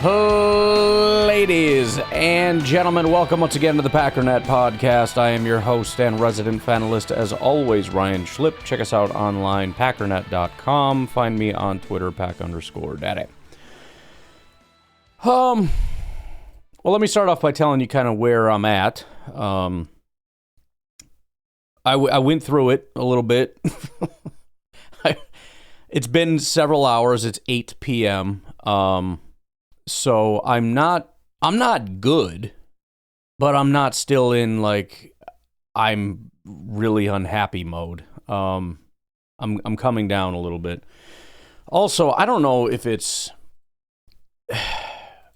Ladies and gentlemen, welcome once again to the Packernet Podcast. I am your host and resident fanalist, as always, Ryan Schlipp. Check us out online, packernet.com. Find me on Twitter, pack_daddy. Well, let me start off by telling you kind of where I'm at. I went through it a little bit. It's been several hours. It's 8 p.m. So I'm not good, but I'm not still in like I'm really unhappy mode. I'm coming down a little bit. Also, I don't know if it's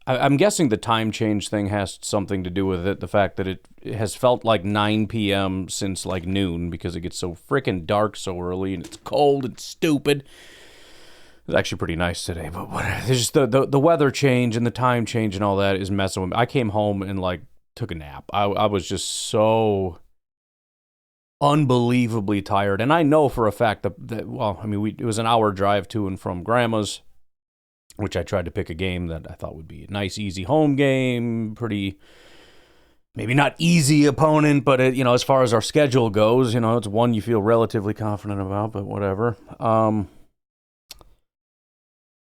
I'm guessing the time change thing has something to do with it. The fact that it has felt like 9 p.m. since like noon because it gets so freaking dark so early and it's cold and stupid. It's actually pretty nice today, but whatever. There's just the weather change and the time change and all that is messing with me. I came home and like took a nap. I was just so unbelievably tired, and I know for a fact that it was an hour drive to and from Grandma's, which I tried to pick a game that I thought would be a nice, easy home game. Pretty, maybe not easy opponent, but it, as far as our schedule goes, it's one you feel relatively confident about. But whatever.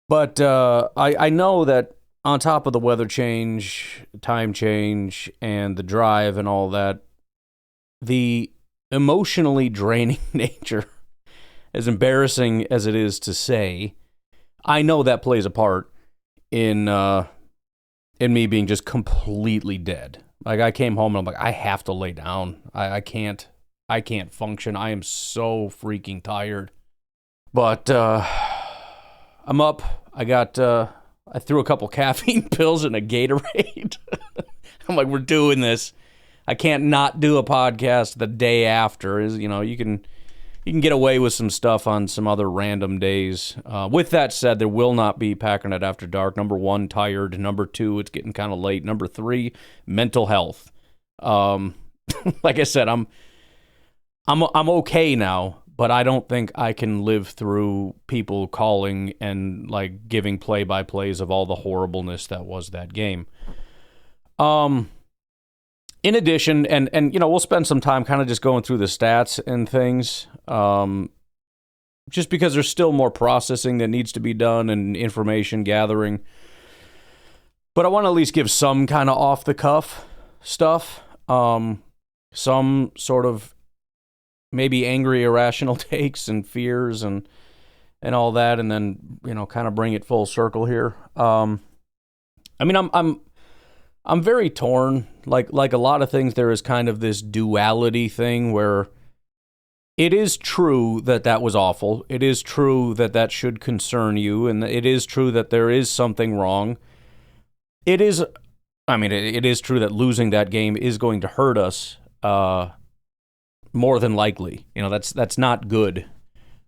But I know that on top of the weather change, time change, and the drive and all that, the emotionally draining nature, as embarrassing as it is to say, I know that plays a part in me being just completely dead. Like I came home and I'm like, I have to lay down. I can't function. I am so freaking tired. But I'm up. I threw a couple caffeine pills and a Gatorade. I'm like, we're doing this. I can't not do a podcast the day after. You can get away with some stuff on some other random days. With that said, there will not be Packernet After Dark. Number 1, tired. Number 2, it's getting kind of late. Number 3, mental health. Like I said, I'm okay now. But I don't think I can live through people calling and like giving play-by-plays of all the horribleness that was that game. In addition, and we'll spend some time kind of just going through the stats and things, just because there's still more processing that needs to be done and information gathering. But I want to at least give some kind of off-the-cuff stuff, some sort of maybe angry, irrational takes and fears and all that, and then kind of bring it full circle here. I'm very torn. Like a lot of things, there is kind of this duality thing where it is true that was awful. It is true that should concern you, and it is true that there is something wrong. It is true that losing that game is going to hurt us. More than likely, that's not good.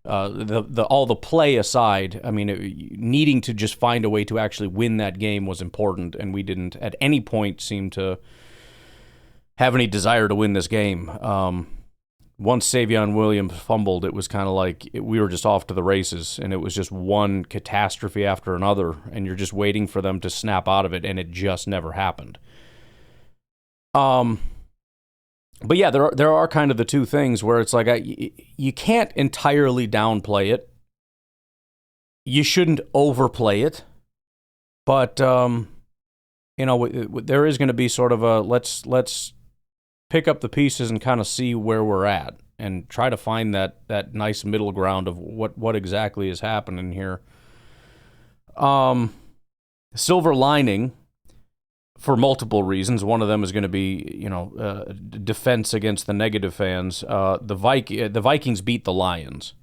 All the play aside, needing to just find a way to actually win that game was important, and we didn't at any point seem to have any desire to win this game. Once Savion Williams fumbled, it was kind of like we were just off to the races, and it was just one catastrophe after another, and you're just waiting for them to snap out of it, and it just never happened. But yeah, there are kind of the two things where it's like you can't entirely downplay it. You shouldn't overplay it. But there is going to be sort of a let's pick up the pieces and kind of see where we're at and try to find that nice middle ground of what exactly is happening here. Silver lining, for multiple reasons. One of them is going to be, defense against the negative fans. The Vikings beat the Lions.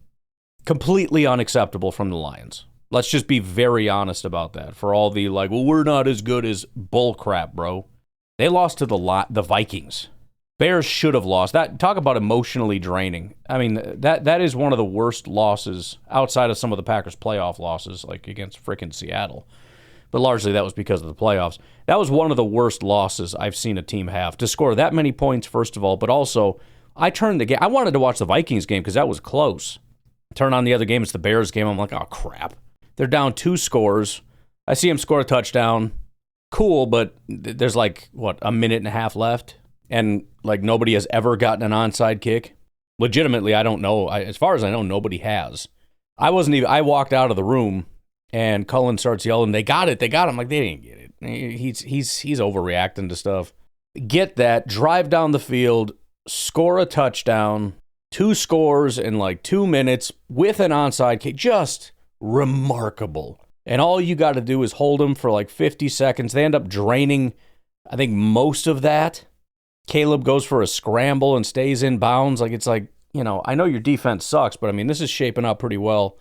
Completely unacceptable from the Lions. Let's just be very honest about that. For all the we're not as good as bull crap, bro. They lost to the Vikings. Bears should have lost. That talk about emotionally draining. That is one of the worst losses outside of some of the Packers' playoff losses, like against frickin' Seattle. But largely that was because of the playoffs. That was one of the worst losses I've seen a team have. To score that many points, first of all, but also I turned the game. I wanted to watch the Vikings game because that was close. Turn on the other game. It's the Bears game. I'm like, oh, crap. They're down 2 scores. I see him score a touchdown. Cool, but there's like, what, a minute and a half left? And like nobody has ever gotten an onside kick. Legitimately, I don't know. As far as I know, nobody has. I walked out of the room and Cullen starts yelling, they got it. I'm like, they didn't get it. He's overreacting to stuff. Get that, drive down the field, score a touchdown, 2 scores in like 2 minutes with an onside kick. Just remarkable. And all you got to do is hold them for like 50 seconds. They end up draining, I think, most of that. Caleb goes for a scramble and stays in bounds. Like, it's like, you know, I know your defense sucks, but I mean, this is shaping up pretty well.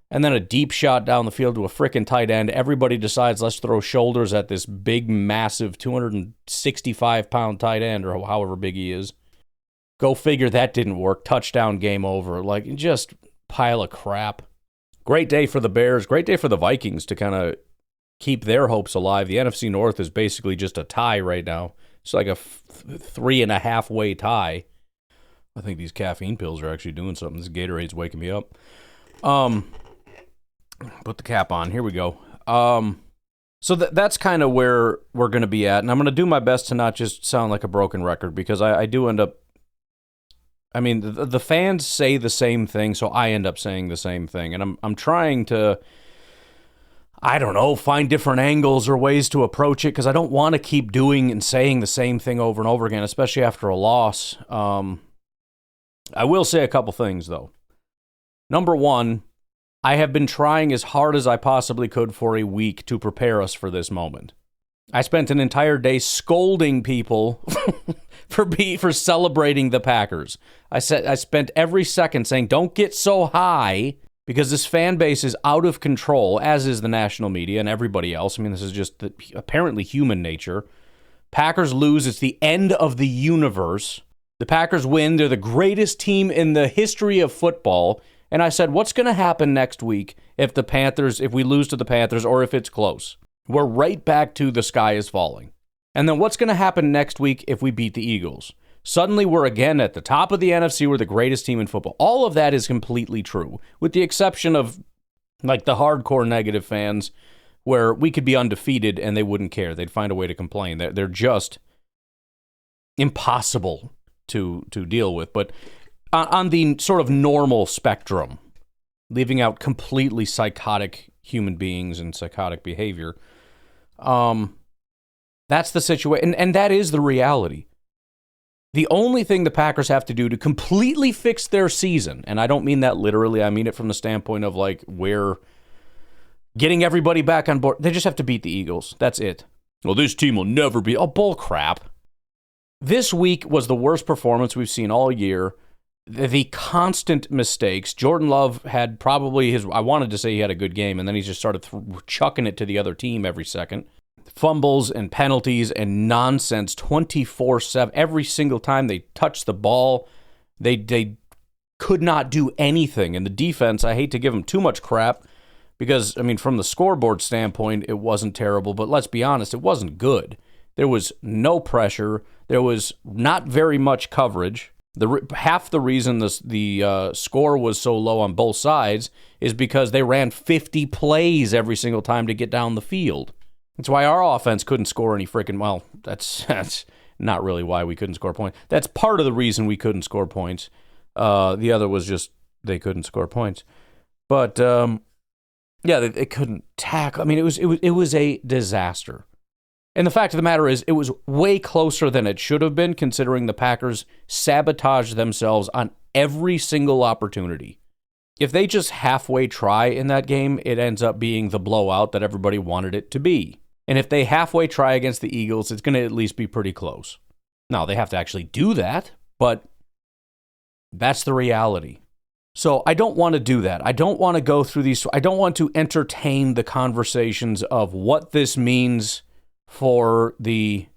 And then a deep shot down the field to a frickin' tight end. Everybody decides, let's throw shoulders at this big, massive 265-pound tight end, or however big he is. Go figure, that didn't work. Touchdown, game over. Like, just pile of crap. Great day for the Bears. Great day for the Vikings to kind of keep their hopes alive. The NFC North is basically just a tie right now. It's like a 3.5-way tie. I think these caffeine pills are actually doing something. This Gatorade's waking me up. Put the cap on. Here we go. So that's kind of where we're going to be at. And I'm going to do my best to not just sound like a broken record, because I do end up, I mean, the fans say the same thing, so I end up saying the same thing. And I'm trying to, I don't know, find different angles or ways to approach it, because I don't want to keep doing and saying the same thing over and over again, especially after a loss. I will say a couple things, though. Number one, I have been trying as hard as I possibly could for a week to prepare us for this moment. I spent an entire day scolding people for celebrating the Packers. I spent every second saying, don't get so high, because this fan base is out of control, as is the national media and everybody else. I mean, this is just apparently human nature. Packers lose, it's the end of the universe. The Packers win, they're the greatest team in the history of football. And I said, what's going to happen next week if we lose to the Panthers, or if it's close? We're right back to the sky is falling. And then what's going to happen next week if we beat the Eagles? Suddenly we're again at the top of the NFC, we're the greatest team in football. All of that is completely true, with the exception of like the hardcore negative fans, where we could be undefeated and they wouldn't care. They'd find a way to complain. They're just impossible to deal with. But on the sort of normal spectrum, leaving out completely psychotic human beings and psychotic behavior, that's the situation, and that is the reality. The only thing the Packers have to do to completely fix their season, and I don't mean that literally, I mean it from the standpoint of like we're getting everybody back on board. They just have to beat the Eagles. That's it. Well, this team will never be. Oh, bull crap. This week was the worst performance we've seen all year. The constant mistakes. Jordan Love had probably I wanted to say he had a good game, and then he just started chucking it to the other team every second. Fumbles and penalties and nonsense 24/7. Every single time they touched the ball, they could not do anything. And the defense, I hate to give them too much crap, because, I mean, from the scoreboard standpoint, it wasn't terrible, but let's be honest, it wasn't good. There was no pressure. There was not very much coverage. Half the reason the score was so low on both sides is because they ran 50 plays every single time to get down the field. That's why our offense couldn't score any freaking, well, that's not really why we couldn't score points. That's part of the reason we couldn't score points. The other was just they couldn't score points. But, yeah, they couldn't tackle. I mean, it was a disaster. And the fact of the matter is, it was way closer than it should have been, considering the Packers sabotaged themselves on every single opportunity. If they just halfway try in that game, it ends up being the blowout that everybody wanted it to be. And if they halfway try against the Eagles, it's going to at least be pretty close. Now, they have to actually do that, but that's the reality. So I don't want to do that. I don't want to go through these. I don't want to entertain the conversations of what this means for the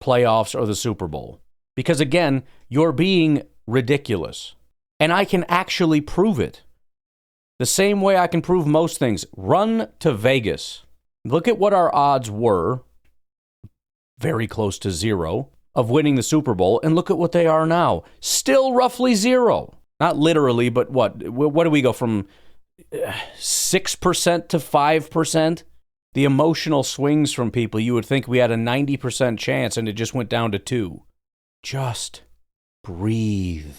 playoffs or the Super Bowl. Because again, you're being ridiculous. And I can actually prove it. The same way I can prove most things. Run to Vegas. Look at what our odds were, very close to 0, of winning the Super Bowl, and look at what they are now. Still roughly 0. Not literally, but what do we go from 6% to 5%? the emotional swings from people, you would think we had a 90% chance and it just went down to 2. Just breathe.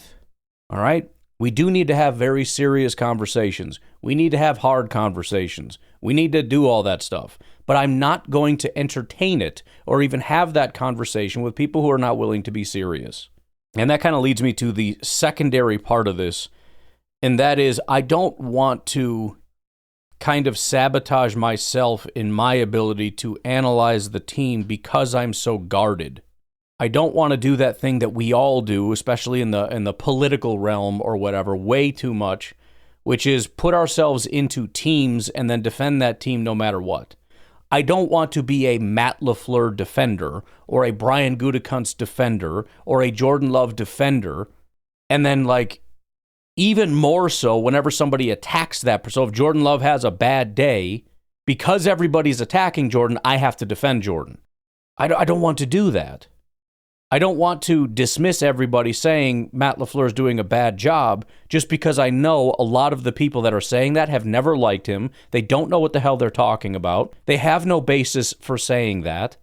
All right? We do need to have very serious conversations. We need to have hard conversations. We need to do all that stuff. But I'm not going to entertain it or even have that conversation with people who are not willing to be serious. And that kind of leads me to the secondary part of this, and that is I don't want to kind of sabotage myself in my ability to analyze the team because I'm so guarded. I don't want to do that thing that we all do, especially in the political realm or whatever, way too much, which is put ourselves into teams and then defend that team no matter what. I don't want to be a Matt LaFleur defender or a Brian Gutekunst defender or a Jordan Love defender, and then like even more so whenever somebody attacks that person. So if Jordan Love has a bad day, because everybody's attacking Jordan, I have to defend Jordan. I don't want to do that. I don't want to dismiss everybody saying Matt LaFleur is doing a bad job just because I know a lot of the people that are saying that have never liked him. They don't know what the hell they're talking about. They have no basis for saying that.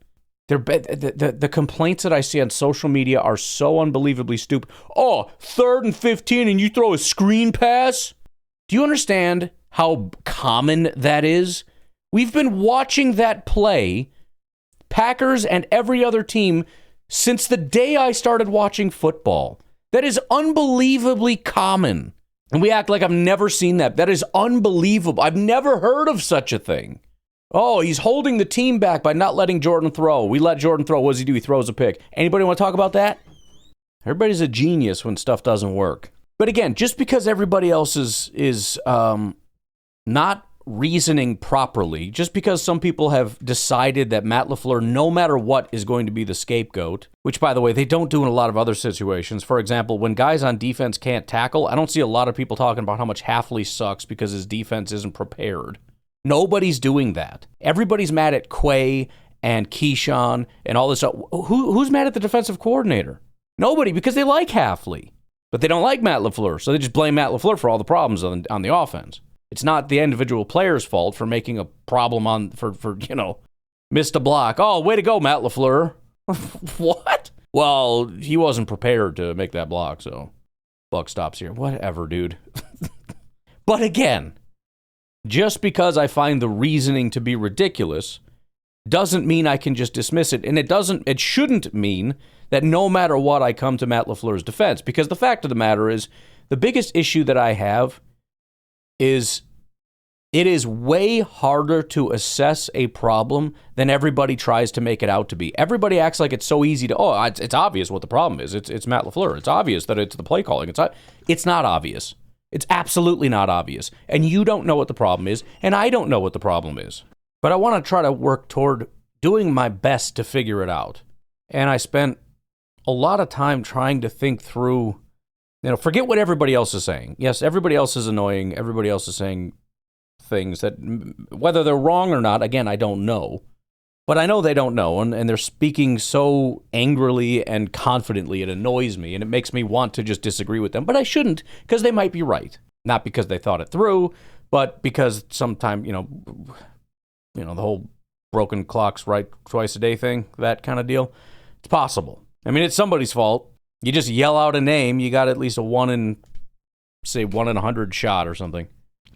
The complaints that I see on social media are so unbelievably stupid. Oh, 3rd and 15 and you throw a screen pass? Do you understand how common that is? We've been watching that play, Packers and every other team, since the day I started watching football. That is unbelievably common. And we act like I've never seen that. That is unbelievable. I've never heard of such a thing. Oh, he's holding the team back by not letting Jordan throw. We let Jordan throw. What does he do? He throws a pick. Anybody want to talk about that? Everybody's a genius when stuff doesn't work. But again, just because everybody else is not reasoning properly, just because some people have decided that Matt LaFleur, no matter what, is going to be the scapegoat, which, by the way, they don't do in a lot of other situations. For example, when guys on defense can't tackle, I don't see a lot of people talking about how much Halfley sucks because his defense isn't prepared. Nobody's doing that. Everybody's mad at Quay and Keyshawn and all this stuff. Who's mad at the defensive coordinator? Nobody, because they like Halfley. But they don't like Matt LaFleur, so they just blame Matt LaFleur for all the problems on the offense. It's not the individual player's fault for making a problem for missed a block. Oh, way to go, Matt LaFleur. What? Well, he wasn't prepared to make that block, so buck stops here. Whatever, dude. But again, just because I find the reasoning to be ridiculous doesn't mean I can just dismiss it. And it shouldn't mean that no matter what I come to Matt LaFleur's defense, because the fact of the matter is the biggest issue that I have is it is way harder to assess a problem than everybody tries to make it out to be. Everybody acts like it's so easy to, it's obvious what the problem is. It's Matt LaFleur. It's obvious that it's the play calling. It's not obvious. It's absolutely not obvious. And you don't know what the problem is, and I don't know what the problem is. But I want to try to work toward doing my best to figure it out. And I spent a lot of time trying to think through, forget what everybody else is saying. Yes, everybody else is annoying. Everybody else is saying things that, whether they're wrong or not, again, I don't know. But I know they don't know, and they're speaking so angrily and confidently, it annoys me, and it makes me want to just disagree with them. But I shouldn't, because they might be right. Not because they thought it through, but because sometimes, the whole broken clocks right twice a day thing, that kind of deal. It's possible. I mean, it's somebody's fault. You just yell out a name, you got at least a 1 in 100 shot or something.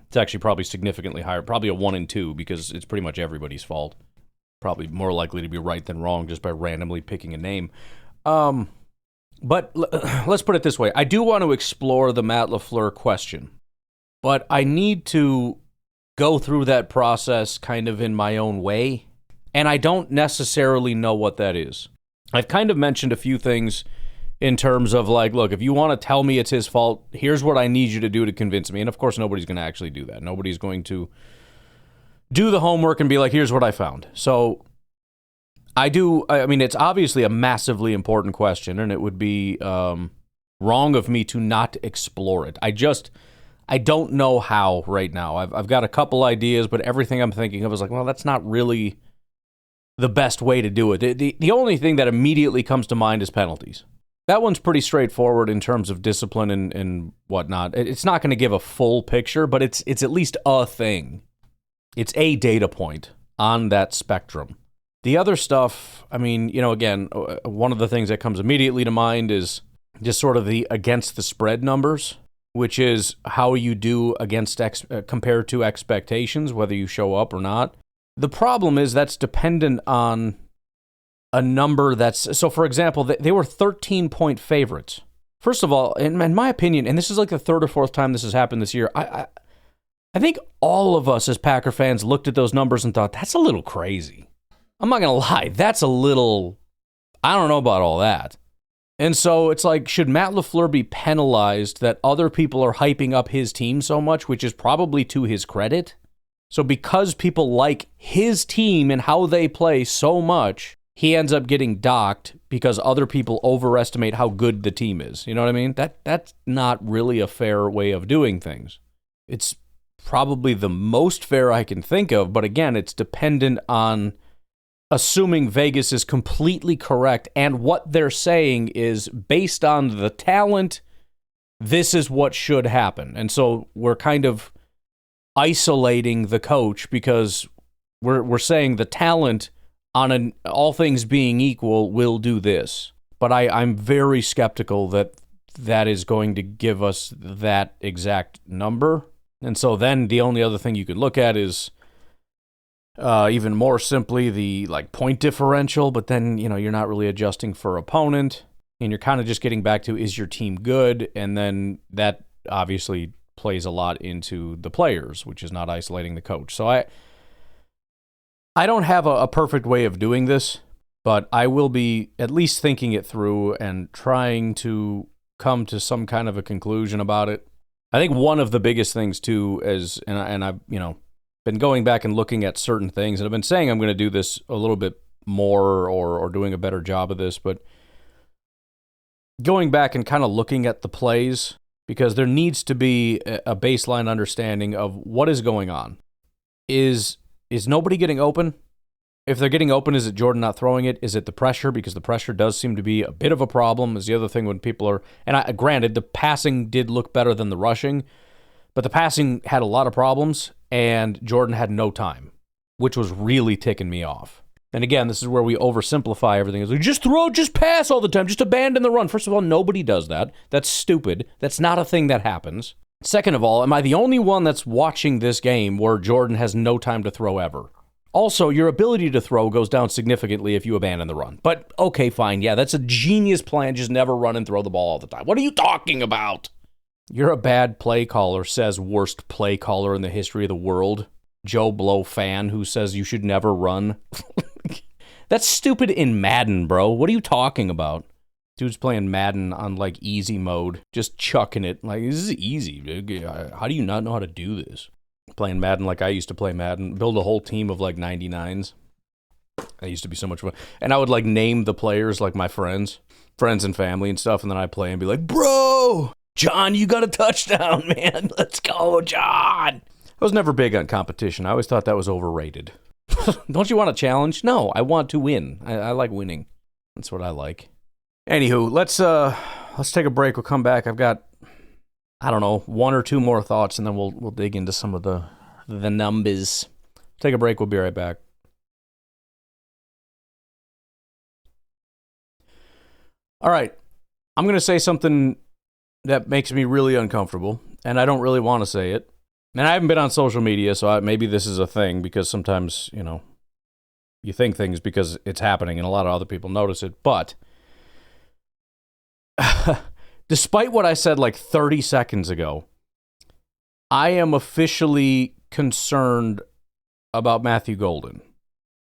It's actually probably significantly higher, probably a 1 in 2, because it's pretty much everybody's fault. Probably more likely to be right than wrong just by randomly picking a name. But let's put it this way. I do want to explore the Matt LaFleur question, but I need to go through that process kind of in my own way, and I don't necessarily know what that is. I've kind of mentioned a few things in terms of like, look, if you want to tell me it's his fault, here's what I need you to do to convince me. And of course, nobody's going to actually do that. Nobody's going to do the homework and be like, here's what I found. So I mean, it's obviously a massively important question, and it would be wrong of me to not explore it. I don't know how right now. I've got a couple ideas, but everything I'm thinking of is like, well, that's not really the best way to do it. The only thing that immediately comes to mind is penalties. That one's pretty straightforward in terms of discipline and whatnot. It's not going to give a full picture, but it's at least a thing. It's a data point. on that spectrum. The other stuff, I mean, again, one of the things that comes immediately to mind is just sort of the against the spread numbers, which is how you do against compared to expectations, whether you show up or not. The problem is that's dependent on a number that's... So, for example, they were 13-point favorites. First of all, in my opinion, and this is like the third or fourth time this has happened this year, I think all of us as Packer fans looked at those numbers and thought, that's a little crazy. I'm not going to lie, that's a little... I don't know about all that. And so it's like, should Matt LaFleur be penalized that other people are hyping up his team so much, which is probably to his credit? So because people like his team and how they play so much, he ends up getting docked because other people overestimate how good the team is. You know what I mean? That's not really a fair way of doing things. It's probably the most fair I can think of, but again, it's dependent on assuming Vegas is completely correct and what they're saying is based on the talent, this is what should happen. And so we're kind of isolating the coach because we're saying the talent on all things being equal will do this. But I'm very skeptical that is going to give us that exact number. And so then the only other thing you could look at is even more simply the point differential, but then you're not really adjusting for opponent, and you're kind of just getting back to, is your team good? And then that obviously plays a lot into the players, which is not isolating the coach. So I don't have a perfect way of doing this, but I will be at least thinking it through and trying to come to some kind of a conclusion about it. I think one of the biggest things too is, and I've been going back and looking at certain things, and I've been saying I'm going to do this a little bit more or doing a better job of this, but going back and kind of looking at the plays, because there needs to be a baseline understanding of what is going on. Is nobody getting open? If they're getting open, is it Jordan not throwing it? Is it the pressure? Because the pressure does seem to be a bit of a problem. Is the other thing when people are... And granted, the passing did look better than the rushing, but the passing had a lot of problems, and Jordan had no time, which was really ticking me off. And again, this is where we oversimplify everything. It's like, just pass all the time, just abandon the run. First of all, nobody does that. That's stupid. That's not a thing that happens. Second of all, am I the only one that's watching this game where Jordan has no time to throw ever? Also, your ability to throw goes down significantly if you abandon the run. But, okay, fine. Yeah, that's a genius plan. Just never run and throw the ball all the time. What are you talking about? You're a bad play caller, says worst play caller in the history of the world. Joe Blow fan who says you should never run. That's stupid in Madden, bro. What are you talking about? Dude's playing Madden on, easy mode. Just chucking it. This is easy. How do you not know how to do this? Playing Madden like I used to play Madden. Build a whole team of, 99s. That used to be so much fun. And I would, name the players, my friends and family and stuff, and then I'd play and be like, bro, John, you got a touchdown, man. Let's go, John. I was never big on competition. I always thought that was overrated. Don't you want a challenge? No, I want to win. I like winning. That's what I like. Anywho, let's take a break. We'll come back. I've got, I don't know, one or two more thoughts, and then we'll dig into some of the numbers. Take a break. We'll be right back. All right. I'm going to say something that makes me really uncomfortable, and I don't really want to say it. And I haven't been on social media, so maybe this is a thing, because sometimes, you think things because it's happening, and a lot of other people notice it. But despite what I said 30 seconds ago, I am officially concerned about Matthew Golden.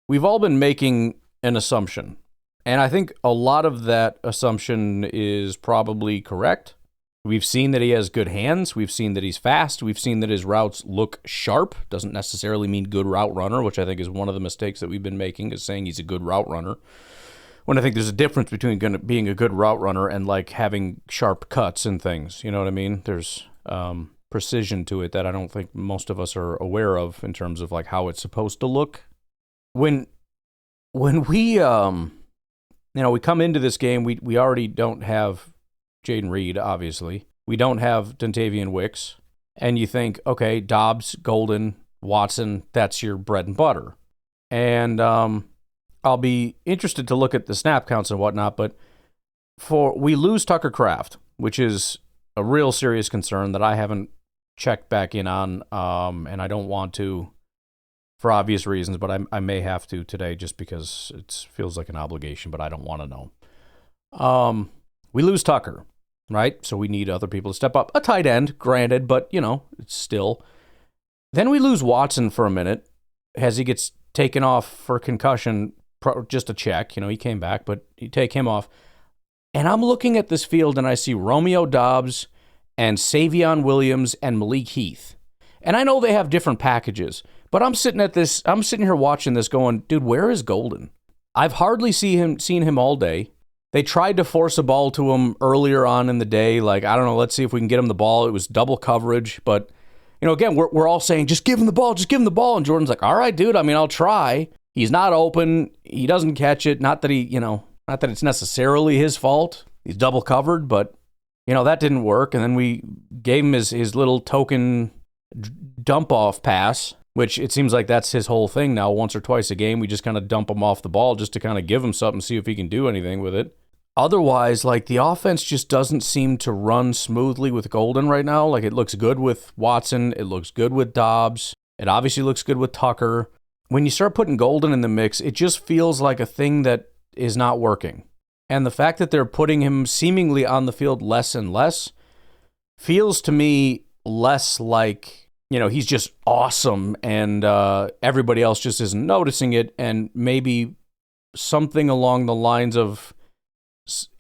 We've all been making an assumption, and I think a lot of that assumption is probably correct. We've seen that he has good hands. We've seen that he's fast. We've seen that his routes look sharp. Doesn't necessarily mean good route runner, which I think is one of the mistakes that we've been making, is saying he's a good route runner. When I think there's a difference between being a good route runner and having sharp cuts and things. You know what I mean? There's precision to it that I don't think most of us are aware of in terms of how it's supposed to look. When we we come into this game, we already don't have Jaden Reed, obviously. We don't have Dontavian Wicks. And you think, okay, Dobbs, Golden, Watson, that's your bread and butter. And I'll be interested to look at the snap counts and whatnot, but we lose Tucker Kraft, which is a real serious concern that I haven't checked back in on, and I don't want to for obvious reasons, but I may have to today just because it feels like an obligation, but I don't want to know. We lose Tucker, right? So we need other people to step up. A tight end, granted, but, it's still. Then we lose Watson for a minute as he gets taken off for concussion, just a check. He came back, but you take him off. And I'm looking at this field and I see Romeo Doubs and Savion Williams and Malik Heath. And I know they have different packages, but I'm sitting here watching this going, dude, where is Golden? I've hardly seen him all day. They tried to force a ball to him earlier on in the day. Like, I don't know, let's see if we can get him the ball. It was double coverage, but again, we're all saying, just give him the ball. And Jordan's like, all right, dude, I'll try. He's not open. He doesn't catch it. Not that not that it's necessarily his fault. He's double covered, but that didn't work. And then we gave him his little token dump off pass, which it seems like that's his whole thing now. Once or twice a game, we just kind of dump him off the ball just to kind of give him something, see if he can do anything with it. Otherwise, the offense just doesn't seem to run smoothly with Golden right now. It looks good with Watson. It looks good with Doubs. It obviously looks good with Tucker. When you start putting Golden in the mix, it just feels like a thing that is not working. And the fact that they're putting him seemingly on the field less and less feels to me less like, he's just awesome and everybody else just isn't noticing it, and maybe something along the lines of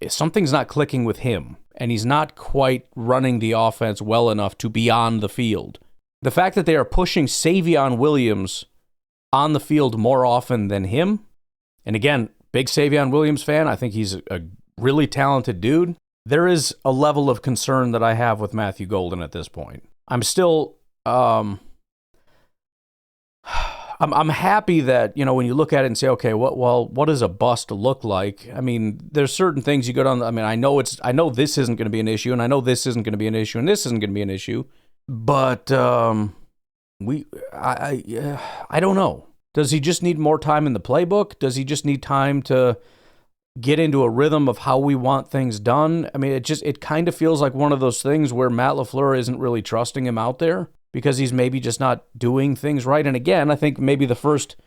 something's not clicking with him and he's not quite running the offense well enough to be on the field. The fact that they are pushing Savion Williams on the field more often than him, and again, big Savion Williams fan, I think he's a really talented dude. There is a level of concern that I have with Matthew Golden at this point. I'm still, I'm happy that, when you look at it and say, okay, what does a bust look like? There's certain things you go down. I know this isn't going to be an issue, and I know this isn't going to be an issue, and this isn't going to be an issue. But I don't know. Does he just need more time in the playbook? Does he just need time to get into a rhythm of how we want things done? It kind of feels like one of those things where Matt LaFleur isn't really trusting him out there because he's maybe just not doing things right. And again, I think maybe the first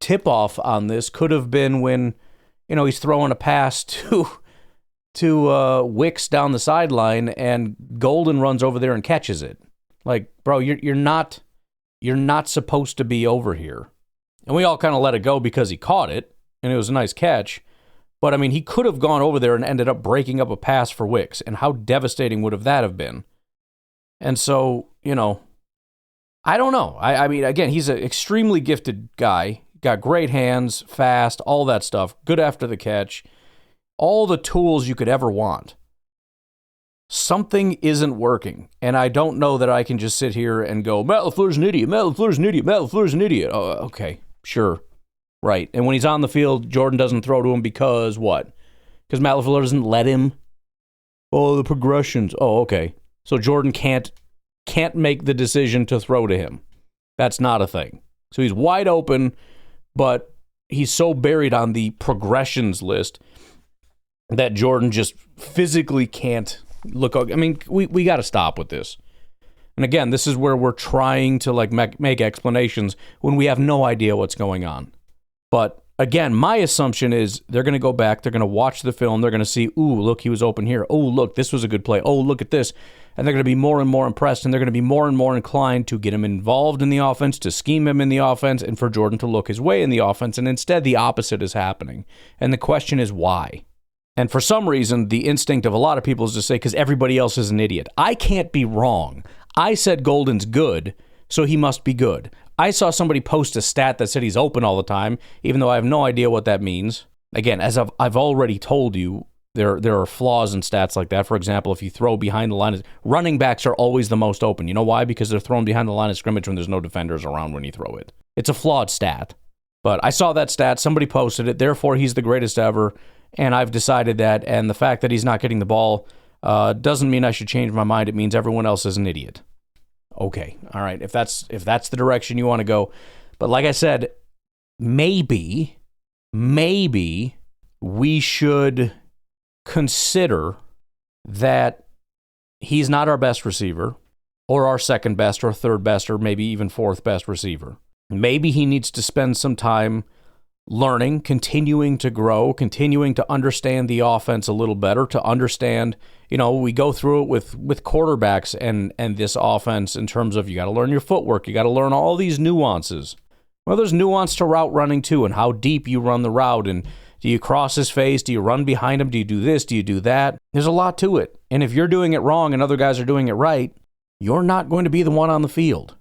tip-off on this could have been when, he's throwing a pass to Wicks down the sideline and Golden runs over there and catches it. Bro, you're not supposed to be over here. And we all kind of let it go because he caught it, and it was a nice catch. But, he could have gone over there and ended up breaking up a pass for Wicks, and how devastating would that have been? And so, I don't know. Again, he's an extremely gifted guy. Got great hands, fast, all that stuff. Good after the catch. All the tools you could ever want. Something isn't working, and I don't know that I can just sit here and go, Matt LaFleur's an idiot, Matt LaFleur's an idiot, Matt LaFleur's an idiot. Oh, okay, sure, right. And when he's on the field, Jordan doesn't throw to him because what? Because Matt LaFleur doesn't let him? Oh, the progressions. Oh, okay. So Jordan can't make the decision to throw to him. That's not a thing. So he's wide open, but he's so buried on the progressions list that Jordan just physically can't look. We got to stop with this. And again, this is where we're trying to make explanations when we have no idea what's going on. But again, my assumption is they're going to go back, they're going to watch the film, they're going to see, ooh, look, he was open here. Oh, look, this was a good play. Oh, look at this. And they're going to be more and more impressed, and they're going to be more and more inclined to get him involved in the offense, to scheme him in the offense, and for Jordan to look his way in the offense. And instead, the opposite is happening. And the question is why? And for some reason, the instinct of a lot of people is to say, because everybody else is an idiot. I can't be wrong. I said Golden's good, so he must be good. I saw somebody post a stat that said he's open all the time, even though I have no idea what that means. Again, as I've already told you, there are flaws in stats like that. For example, if you throw behind the line, running backs are always the most open. You know why? Because they're thrown behind the line of scrimmage when there's no defenders around when you throw it. It's a flawed stat. But I saw that stat, somebody posted it, therefore he's the greatest ever, and I've decided that, and the fact that he's not getting the ball doesn't mean I should change my mind. It means everyone else is an idiot. Okay, all right, if that's the direction you want to go. But like I said, maybe we should consider that he's not our best receiver or our second best or third best or maybe even fourth best receiver. Maybe he needs to spend some time learning, continuing to grow, continuing to understand the offense a little better, to understand, we go through it with quarterbacks and this offense in terms of you got to learn your footwork, you got to learn all these nuances. Well, there's nuance to route running too, and how deep you run the route, and do you cross his face? Do you run behind him? Do you do this? Do you do that? There's a lot to it. And if you're doing it wrong and other guys are doing it right, you're not going to be the one on the field.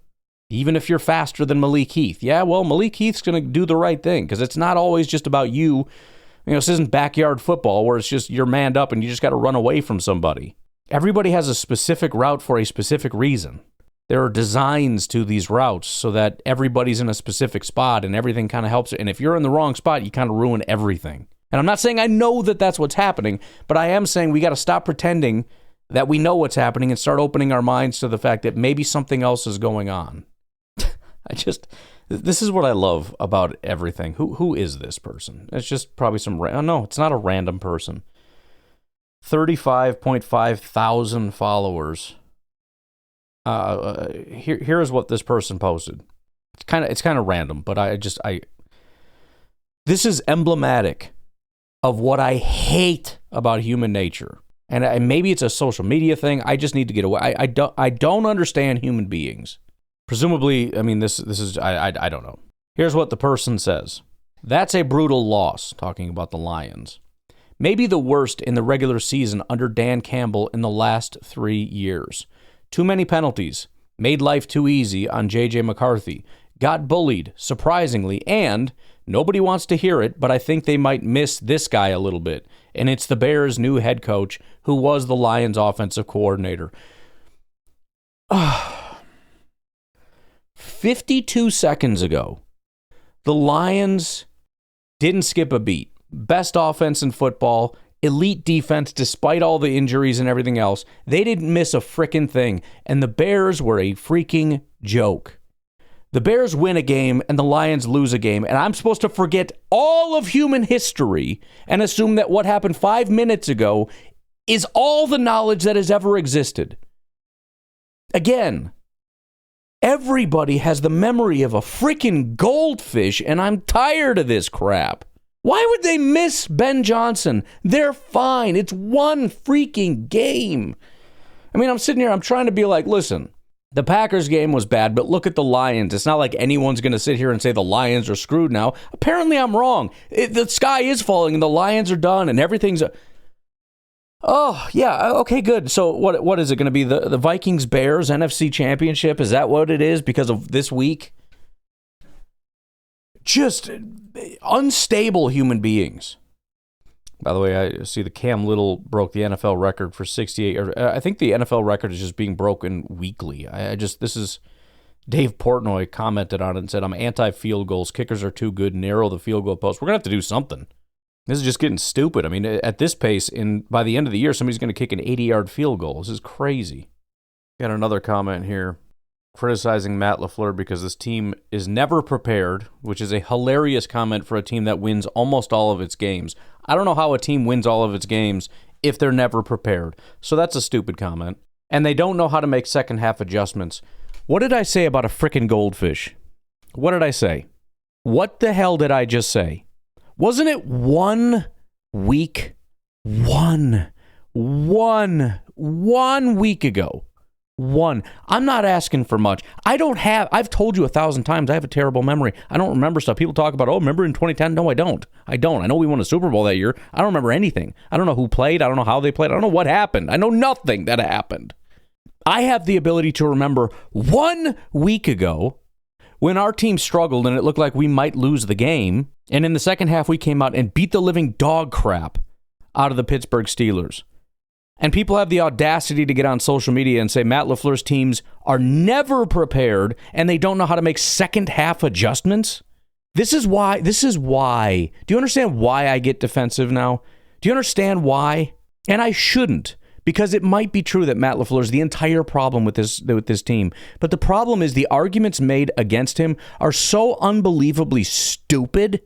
Even if you're faster than Malik Heath. Yeah, well, Malik Heath's going to do the right thing because it's not always just about you. This isn't backyard football where it's just you're manned up and you just got to run away from somebody. Everybody has a specific route for a specific reason. There are designs to these routes so that everybody's in a specific spot and everything kind of helps it. And if you're in the wrong spot, you kind of ruin everything. And I'm not saying I know that that's what's happening, but I am saying we got to stop pretending that we know what's happening and start opening our minds to the fact that maybe something else is going on. This is what I love about everything. Who is this person? It's just probably no, it's not a random person. 35.5 thousand followers. Here is what this person posted. It's kind of random, but this is emblematic of what I hate about human nature. And maybe it's a social media thing. I just need to get away. I don't understand human beings. Presumably, this is I don't know. Here's what the person says. That's a brutal loss, talking about the Lions. Maybe the worst in the regular season under Dan Campbell in the last 3 years. Too many penalties, made life too easy on J.J. McCarthy, got bullied, surprisingly, and nobody wants to hear it, but I think they might miss this guy a little bit, and it's the Bears' new head coach, who was the Lions' offensive coordinator. 52 seconds ago, the Lions didn't skip a beat. Best offense in football, elite defense despite all the injuries and everything else. They didn't miss a frickin' thing, and the Bears were a freaking joke. The Bears win a game and the Lions lose a game, and I'm supposed to forget all of human history and assume that what happened 5 minutes ago is all the knowledge that has ever existed. Again, everybody has the memory of a freaking goldfish, and I'm tired of this crap. Why would they miss Ben Johnson? They're fine. It's one freaking game. I'm sitting here, I'm trying to be like, listen, the Packers game was bad, but look at the Lions. It's not like anyone's going to sit here and say the Lions are screwed now. Apparently I'm wrong. The sky is falling and the Lions are done and everything's... Oh, yeah, okay, good. So what is it going to be? The Vikings-Bears NFC Championship? Is that what it is because of this week? Just unstable human beings. By the way, I see the Cam Little broke the NFL record for 68. I think the NFL record is just being broken weekly. This is Dave Portnoy commented on it and said, I'm anti-field goals. Kickers are too good. Narrow the field goal post. We're going to have to do something. This is just getting stupid. At this pace, by the end of the year, somebody's going to kick an 80-yard field goal. This is crazy. Got another comment here criticizing Matt LaFleur because this team is never prepared, which is a hilarious comment for a team that wins almost all of its games. I don't know how a team wins all of its games if they're never prepared. So that's a stupid comment. And they don't know how to make second half adjustments. What did I say about a frickin' goldfish? What did I say? What the hell did I just say? Wasn't it 1 week? One week ago. I'm not asking for much. I've told you 1,000 times, I have a terrible memory. I don't remember stuff. People talk about, remember in 2010? No, I don't. I know we won a Super Bowl that year. I don't remember anything. I don't know who played. I don't know how they played. I don't know what happened. I know nothing that happened. I have the ability to remember 1 week ago when our team struggled and it looked like we might lose the game. And in the second half, we came out and beat the living dog crap out of the Pittsburgh Steelers. And people have the audacity to get on social media and say Matt LaFleur's teams are never prepared and they don't know how to make second half adjustments. This is why. Do you understand why I get defensive now? Do you understand why? And I shouldn't, because it might be true that Matt LaFleur is the entire problem with this team. But the problem is the arguments made against him are so unbelievably stupid.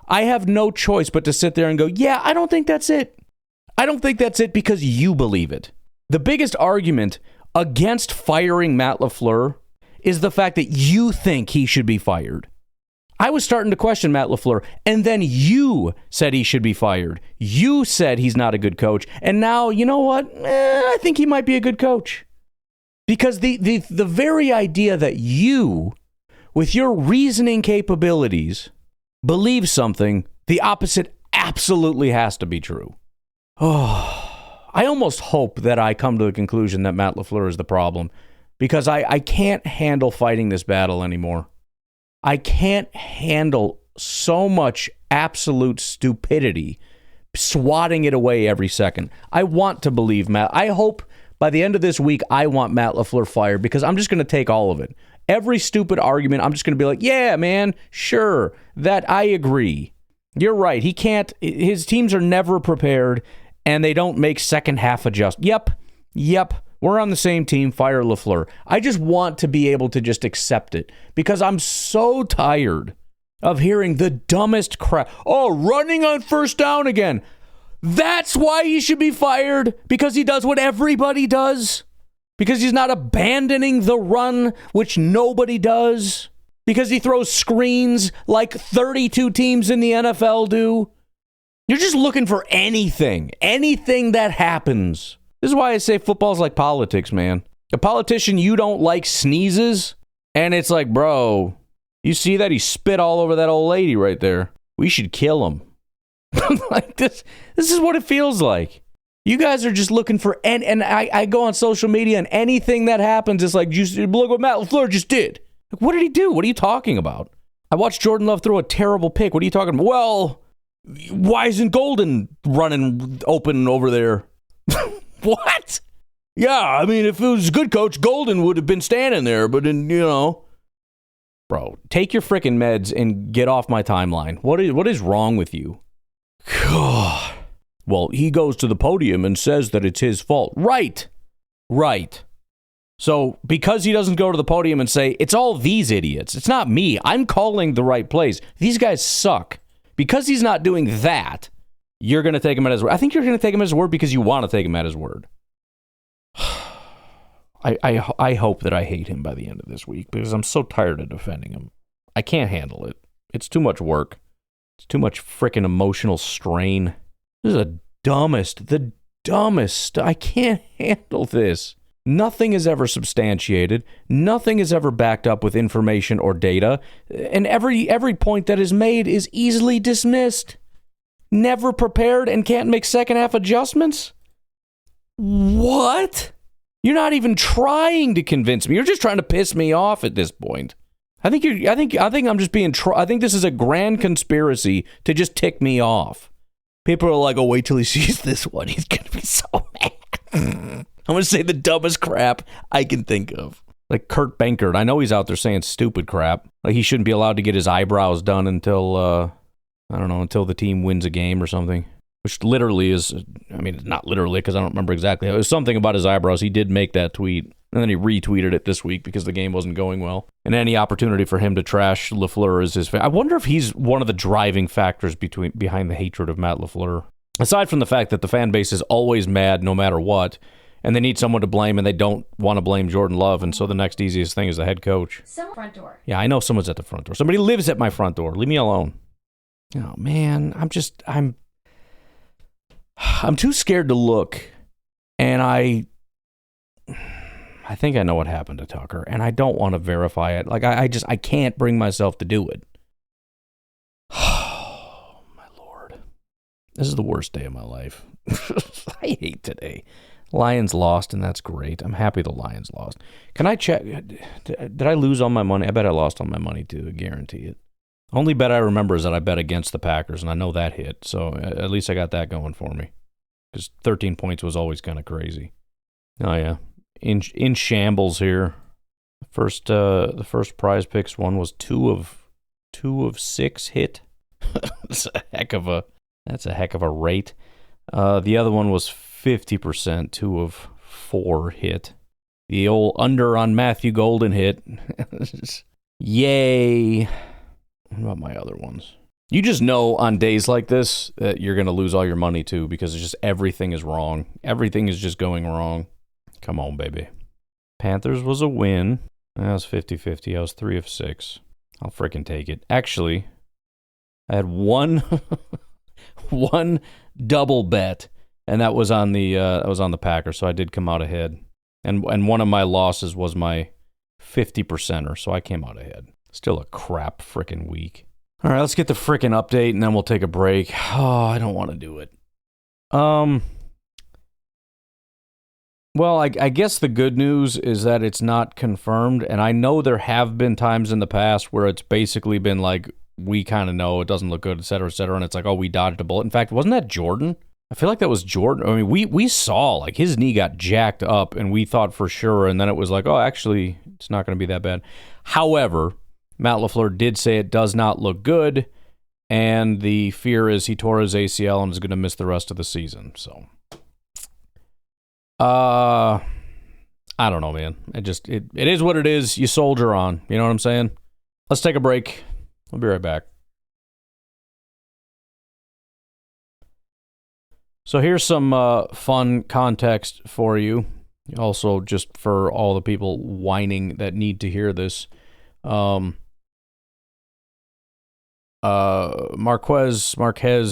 I have no choice but to sit there and go, yeah, I don't think that's it. I don't think that's it because you believe it. The biggest argument against firing Matt LaFleur is the fact that you think he should be fired. I was starting to question Matt LaFleur, and then you said he should be fired. You said he's not a good coach, and now, you know what? I think he might be a good coach. Because the very idea that you, with your reasoning capabilities, believe something, the opposite absolutely has to be true. Oh, I almost hope that I come to the conclusion that Matt LaFleur is the problem, because I can't handle fighting this battle anymore. I can't handle so much absolute stupidity, swatting it away every second. I want to believe Matt. I hope by the end of this week, I want Matt LaFleur fired, because I'm just going to take all of it. Every stupid argument, I'm just going to be like, yeah, man, sure, that I agree. You're right. He can't, his teams are never prepared, and they don't make second half adjustments. Yep. We're on the same team, fire LaFleur. I just want to be able to just accept it, because I'm so tired of hearing the dumbest crap. Oh, running on first down again. That's why he should be fired, because he does what everybody does, because he's not abandoning the run, which nobody does, because he throws screens like 32 teams in the NFL do. You're just looking for anything that happens. This is why I say football's like politics, man. A politician you don't like sneezes, and it's like, bro, you see that? He spit all over that old lady right there. We should kill him. Like this is what it feels like. You guys are just looking for, and I go on social media, and anything that happens is like, look what Matt LaFleur just did. Like, what did he do? What are you talking about? I watched Jordan Love throw a terrible pick. What are you talking about? Well, why isn't Golden running open over there? What? Yeah, I mean, if it was a good coach, Golden would have been standing there, but then, Bro, take your frickin' meds and get off my timeline. What is wrong with you? God. Well, he goes to the podium and says that it's his fault. Right. So, because he doesn't go to the podium and say, it's all these idiots, it's not me, I'm calling the right plays. These guys suck. Because he's not doing that, you're going to take him at his word. I think you're going to take him at his word because you want to take him at his word. I hope that I hate him by the end of this week, because I'm so tired of defending him. I can't handle it. It's too much work. It's too much freaking emotional strain. This is the dumbest. I can't handle this. Nothing is ever substantiated. Nothing is ever backed up with information or data. And every point that is made is easily dismissed. Never prepared and can't make second half adjustments? What? You're not even trying to convince me. You're just trying to piss me off at this point. I think I'm just being I think this is a grand conspiracy to just tick me off. People are like, "Oh, wait till he sees this one. He's going to be so mad." I'm going to say the dumbest crap I can think of. Like Kurt Benkert. I know he's out there saying stupid crap. Like he shouldn't be allowed to get his eyebrows done until until the team wins a game or something. Which literally is, I mean, not literally, because I don't remember exactly. It was something about his eyebrows. He did make that tweet, and then he retweeted it this week because the game wasn't going well. And any opportunity for him to trash LaFleur is his. I wonder if he's one of the driving factors behind the hatred of Matt LaFleur. Aside from the fact that the fan base is always mad no matter what, and they need someone to blame, and they don't want to blame Jordan Love, and so the next easiest thing is the head coach. Front door. Yeah, I know someone's at the front door. Somebody lives at my front door. Leave me alone. Oh, man, I'm too scared to look, and I think I know what happened to Tucker, and I don't want to verify it. Like, I can't bring myself to do it. Oh, my Lord. This is the worst day of my life. I hate today. Lions lost, and that's great. I'm happy the Lions lost. Can I check? Did I lose all my money? I bet I lost all my money, too. I guarantee it. Only bet I remember is that I bet against the Packers, and I know that hit, so at least I got that going for me. Because 13 points was always kind of crazy. Oh, yeah. In shambles here. The first prize picks one was 2 of 6 hit. That's a heck of a rate. The other one was 50%, 2 of 4 hit. The old under on Matthew Golden hit. Yay. What about my other ones? You just know on days like this that you're going to lose all your money too, because it's just everything is wrong. Everything is just going wrong. Come on, baby. Panthers was a win. That was 50-50. I was 3 of 6. I'll freaking take it. Actually, I had one double bet, and that was on the Packers, so I did come out ahead. And one of my losses was my 50%er, so I came out ahead. Still a crap freaking week. All right, let's get the freaking update, and then we'll take a break. Oh, I don't want to do it. Well, I guess the good news is that it's not confirmed, and I know there have been times in the past where it's basically been like, we kind of know it doesn't look good, et cetera, and it's like, oh, we dodged a bullet. In fact, wasn't that Jordan? I feel like that was Jordan. I mean, we saw, like, his knee got jacked up, and we thought for sure, and then it was like, oh, actually, it's not going to be that bad. However, Matt LaFleur did say it does not look good, and the fear is he tore his ACL and is going to miss the rest of the season. So, I don't know, man. It is what it is. You soldier on. You know what I'm saying? Let's take a break. We'll be right back. So here's some fun context for you. Also, just for all the people whining that need to hear this. Marquez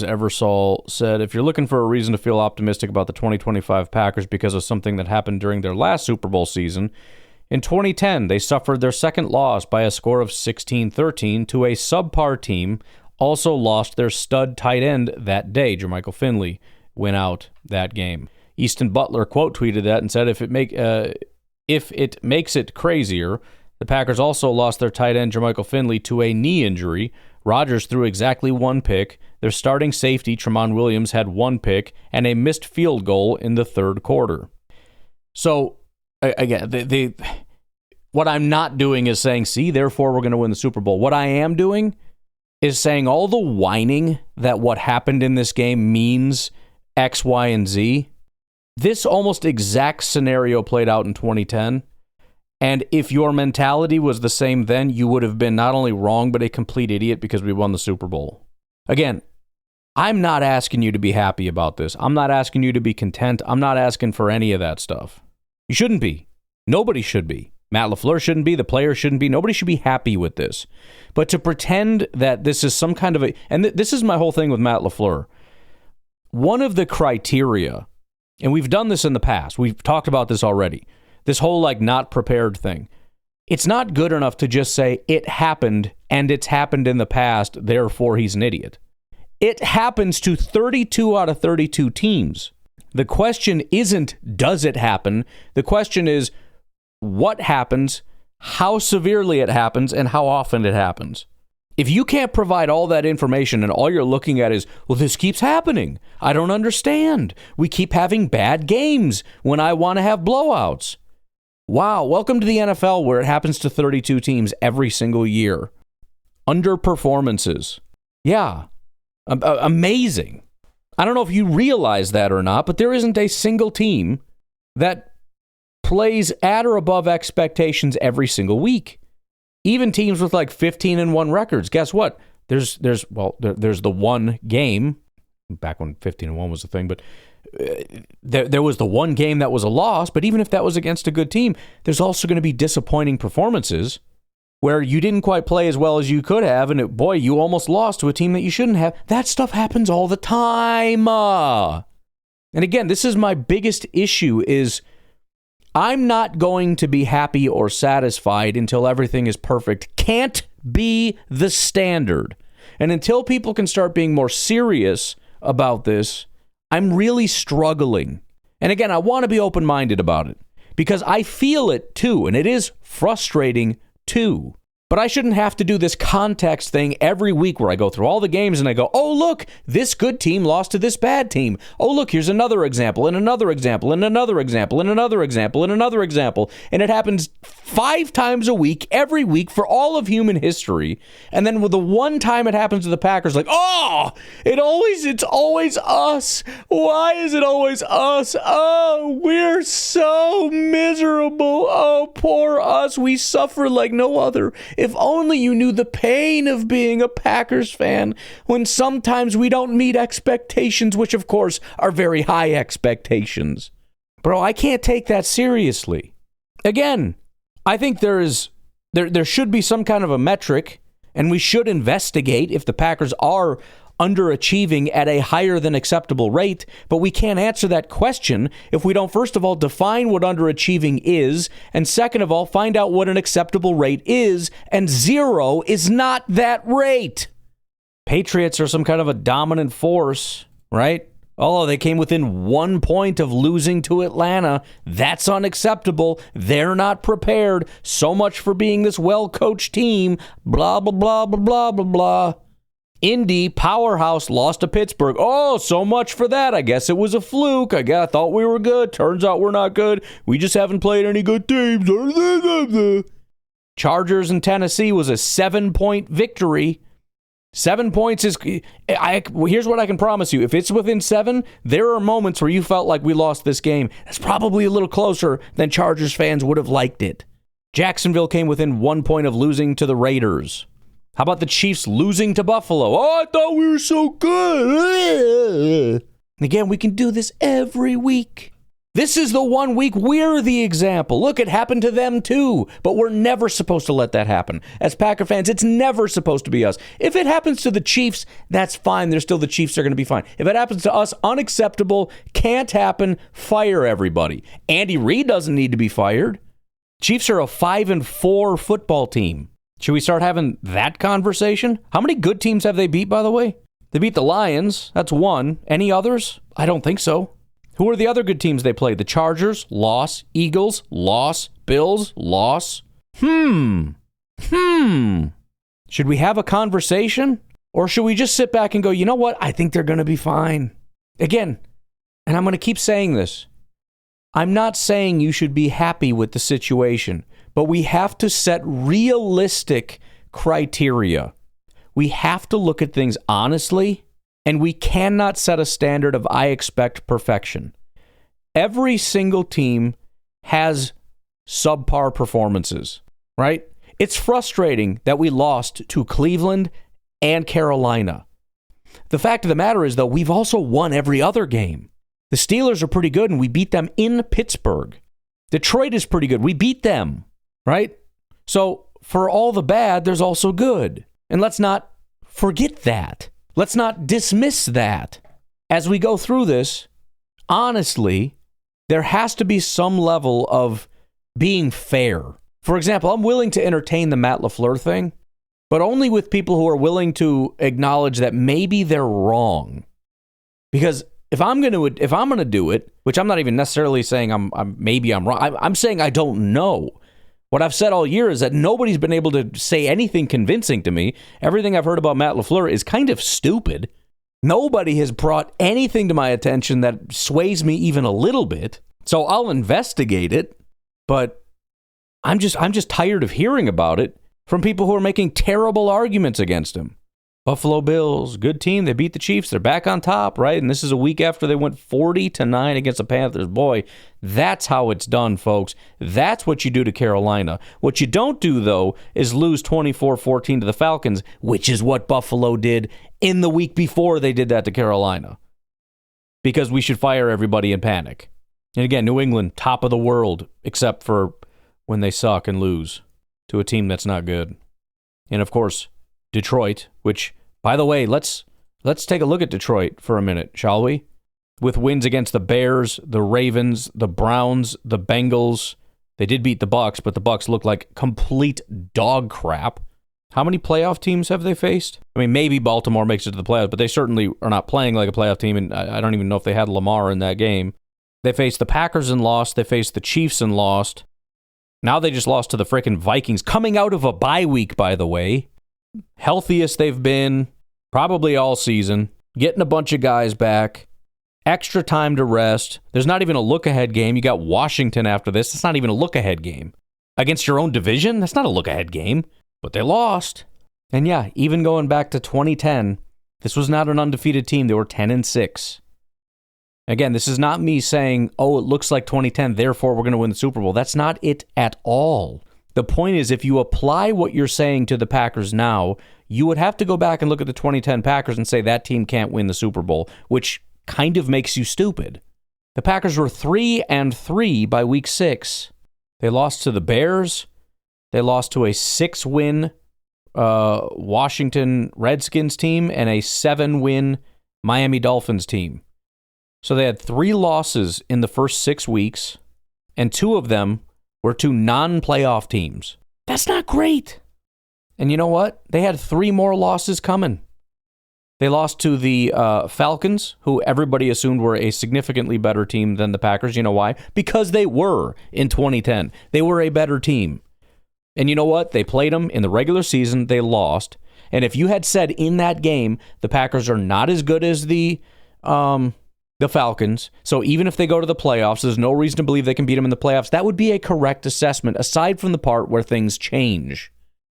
Eversole said, if you're looking for a reason to feel optimistic about the 2025 Packers because of something that happened during their last Super Bowl season, in 2010, they suffered their second loss by a score of 16-13 to a subpar team, also lost their stud tight end that day. Jermichael Finley went out that game. Easton Butler quote tweeted that and said, if it makes it crazier, the Packers also lost their tight end Jermichael Finley to a knee injury. Rodgers threw exactly 1 pick. Their starting safety, Tramon Williams, had 1 pick and a missed field goal in the third quarter. So, again, what I'm not doing is saying, see, therefore we're going to win the Super Bowl. What I am doing is saying all the whining that what happened in this game means X, Y, and Z. This almost exact scenario played out in 2010. And if your mentality was the same then, you would have been not only wrong, but a complete idiot because we won the Super Bowl. Again, I'm not asking you to be happy about this. I'm not asking you to be content. I'm not asking for any of that stuff. You shouldn't be. Nobody should be. Matt LaFleur shouldn't be. The players shouldn't be. Nobody should be happy with this. But to pretend that this is some kind of a... And this is my whole thing with Matt LaFleur. One of the criteria, and we've done this in the past. We've talked about this already. This whole, like, not prepared thing. It's not good enough to just say, it happened, and it's happened in the past, therefore he's an idiot. It happens to 32 out of 32 teams. The question isn't, does it happen? The question is, what happens, how severely it happens, and how often it happens. If you can't provide all that information and all you're looking at is, well, this keeps happening. I don't understand. We keep having bad games when I want to have blowouts. Wow, welcome to the NFL where it happens to 32 teams every single year. Underperformances. Yeah, amazing. I don't know if you realize that or not, but there isn't a single team that plays at or above expectations every single week. Even teams with like 15-1 records. Guess what? There's the one game back when 15-1 was a thing, but there was the one game that was a loss. But even if that was against a good team, there's also going to be disappointing performances where you didn't quite play as well as you could have, and you almost lost to a team that you shouldn't have. That stuff happens all the time. And again, this is my biggest issue is I'm not going to be happy or satisfied until everything is perfect. Can't be the standard. And until people can start being more serious about this, I'm really struggling. And again, I want to be open-minded about it because I feel it too, and it is frustrating too. But I shouldn't have to do this context thing every week where I go through all the games and I go, oh, look, this good team lost to this bad team. Oh, look, here's another example and another example and another example and another example and another example. And it happens 5 times a week, every week for all of human history. And then with the one time it happens to the Packers, like, oh, it's always us. Why is it always us? Oh, we're so miserable. Oh, poor us. We suffer like no other. If only you knew the pain of being a Packers fan when sometimes we don't meet expectations, which of course are very high expectations. Bro, I can't take that seriously. Again, I think there should be some kind of a metric, and we should investigate if the Packers are underachieving at a higher than acceptable rate, but we can't answer that question if we don't, first of all, define what underachieving is, and second of all, find out what an acceptable rate is, and 0 is not that rate. Patriots are some kind of a dominant force, right? Although they came within 1 point of losing to Atlanta, that's unacceptable. They're not prepared. So much for being this well-coached team. Blah, blah, blah, blah, blah, blah, blah. Indy, powerhouse, lost to Pittsburgh. Oh, so much for that. I guess it was a fluke. I thought we were good. Turns out we're not good. We just haven't played any good teams. Chargers in Tennessee was a 7-point victory. 7 points is... here's what I can promise you. If it's within 7, there are moments where you felt like we lost this game. That's probably a little closer than Chargers fans would have liked it. Jacksonville came within 1 point of losing to the Raiders. How about the Chiefs losing to Buffalo? Oh, I thought we were so good. Again, we can do this every week. This is the 1 week we're the example. Look, it happened to them too, but we're never supposed to let that happen. As Packer fans, it's never supposed to be us. If it happens to the Chiefs, that's fine. They're still the Chiefs. They're going to be fine. If it happens to us, unacceptable, can't happen, fire everybody. Andy Reid doesn't need to be fired. Chiefs are a 5-4 football team. Should we start having that conversation? How many good teams have they beat, by the way? They beat the Lions. That's 1. Any others? I don't think so. Who are the other good teams they played? The Chargers, loss. Eagles, loss. Bills, loss. Should we have a conversation? Or should we just sit back and go, you know what? I think they're going to be fine. Again, and I'm going to keep saying this. I'm not saying you should be happy with the situation, but we have to set realistic criteria. We have to look at things honestly, and we cannot set a standard of I expect perfection. Every single team has subpar performances, right? It's frustrating that we lost to Cleveland and Carolina. The fact of the matter is, though, we've also won every other game. The Steelers are pretty good, and we beat them in Pittsburgh. Detroit is pretty good. We beat them, right? So for all the bad, there's also good. And let's not forget that. Let's not dismiss that. As we go through this, honestly, there has to be some level of being fair. For example, I'm willing to entertain the Matt LaFleur thing, but only with people who are willing to acknowledge that maybe they're wrong. Because if I'm going to do it, which I'm not even necessarily saying I'm wrong. I'm saying I don't know. What I've said all year is that nobody's been able to say anything convincing to me. Everything I've heard about Matt LaFleur is kind of stupid. Nobody has brought anything to my attention that sways me even a little bit. So I'll investigate it, but I'm just tired of hearing about it from people who are making terrible arguments against him. Buffalo Bills, good team. They beat the Chiefs. They're back on top, right? And this is a week after they went 40-9 against the Panthers. Boy, that's how it's done, folks. That's what you do to Carolina. What you don't do, though, is lose 24-14 to the Falcons, which is what Buffalo did in the week before they did that to Carolina. Because we should fire everybody in panic. And again, New England, top of the world, except for when they suck and lose to a team that's not good. And of course, Detroit, which, by the way, let's take a look at Detroit for a minute, shall we? With wins against the Bears, the Ravens, the Browns, the Bengals. They did beat the Bucs, but the Bucs look like complete dog crap. How many playoff teams have they faced? I mean, maybe Baltimore makes it to the playoffs, but they certainly are not playing like a playoff team, and I don't even know if they had Lamar in that game. They faced the Packers and lost. They faced the Chiefs and lost. Now they just lost to the frickin' Vikings, coming out of a bye week, by the way. Healthiest they've been probably all season. Getting a bunch of guys back. Extra time to rest. There's not even a look-ahead game. You got Washington after this. It's not even a look-ahead game. Against your own division? That's not a look-ahead game. But they lost. And yeah, even going back to 2010, this was not an undefeated team. They were 10-6. Again, this is not me saying, oh, it looks like 2010, therefore we're going to win the Super Bowl. That's not it at all. The point is, if you apply what you're saying to the Packers now, you would have to go back and look at the 2010 Packers and say that team can't win the Super Bowl, which kind of makes you stupid. The Packers were 3-3 by week 6. They lost to the Bears. They lost to a 6-win Washington Redskins team and a 7-win Miami Dolphins team. So they had 3 losses in the first 6 weeks, and 2 of them were to non-playoff teams. That's not great. And you know what? They had 3 more losses coming. They lost to the Falcons, who everybody assumed were a significantly better team than the Packers. You know why? Because they were in 2010. They were a better team. And you know what? They played them in the regular season. They lost. And if you had said in that game, the Packers are not as good as the Falcons, so even if they go to the playoffs, there's no reason to believe they can beat them in the playoffs, that would be a correct assessment, aside from the part where things change.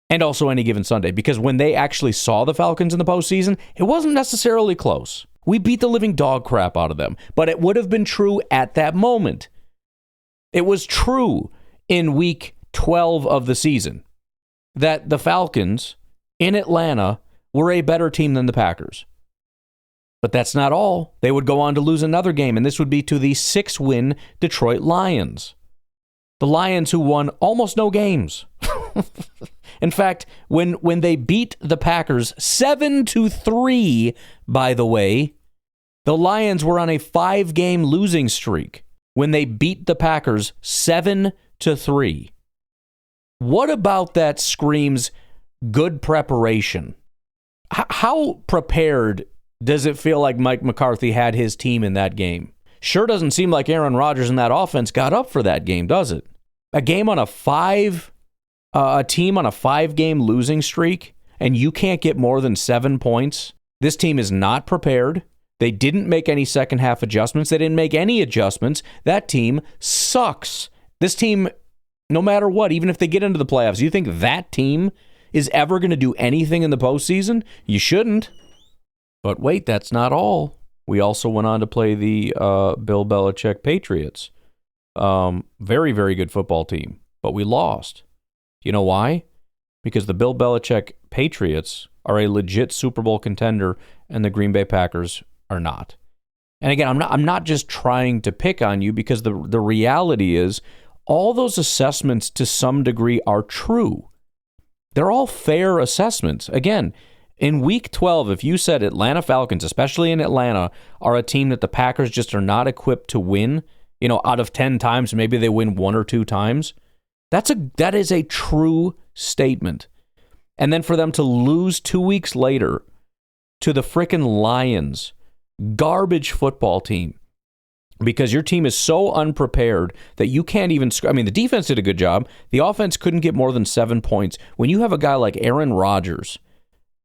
And also any given Sunday, because when they actually saw the Falcons in the postseason, it wasn't necessarily close. We beat the living dog crap out of them, but it would have been true at that moment. It was true in week 12 of the season that the Falcons in Atlanta were a better team than the Packers. But that's not all. They would go on to lose another game, and this would be to the 6-win Detroit Lions. The Lions who won almost no games. In fact, when they beat the Packers 7-3, by the way, the Lions were on a 5-game losing streak when they beat the Packers 7-3. What about that screams good preparation? How prepared does it feel like Mike McCarthy had his team in that game? Sure doesn't seem like Aaron Rodgers and that offense got up for that game, does it? A team on a 5-game losing streak, and you can't get more than 7 points. This team is not prepared. They didn't make any second half adjustments. They didn't make any adjustments. That team sucks. This team, no matter what, even if they get into the playoffs, you think that team is ever going to do anything in the postseason? You shouldn't. But wait, that's not all. We also went on to play the Bill Belichick Patriots. Very, very good football team, but we lost. You know why? Because the Bill Belichick Patriots are a legit Super Bowl contender, and the Green Bay Packers are not. And again, I'm not just trying to pick on you, because the reality is all those assessments to some degree are true. They're all fair assessments. Again, in week 12, if you said Atlanta Falcons, especially in Atlanta, are a team that the Packers just are not equipped to win, out of 10 times, maybe they win 1 or 2 times. That is a true statement. And then for them to lose 2 weeks later to the frickin' Lions, garbage football team, because your team is so unprepared that you can't even... the defense did a good job. The offense couldn't get more than 7 points. When you have a guy like Aaron Rodgers,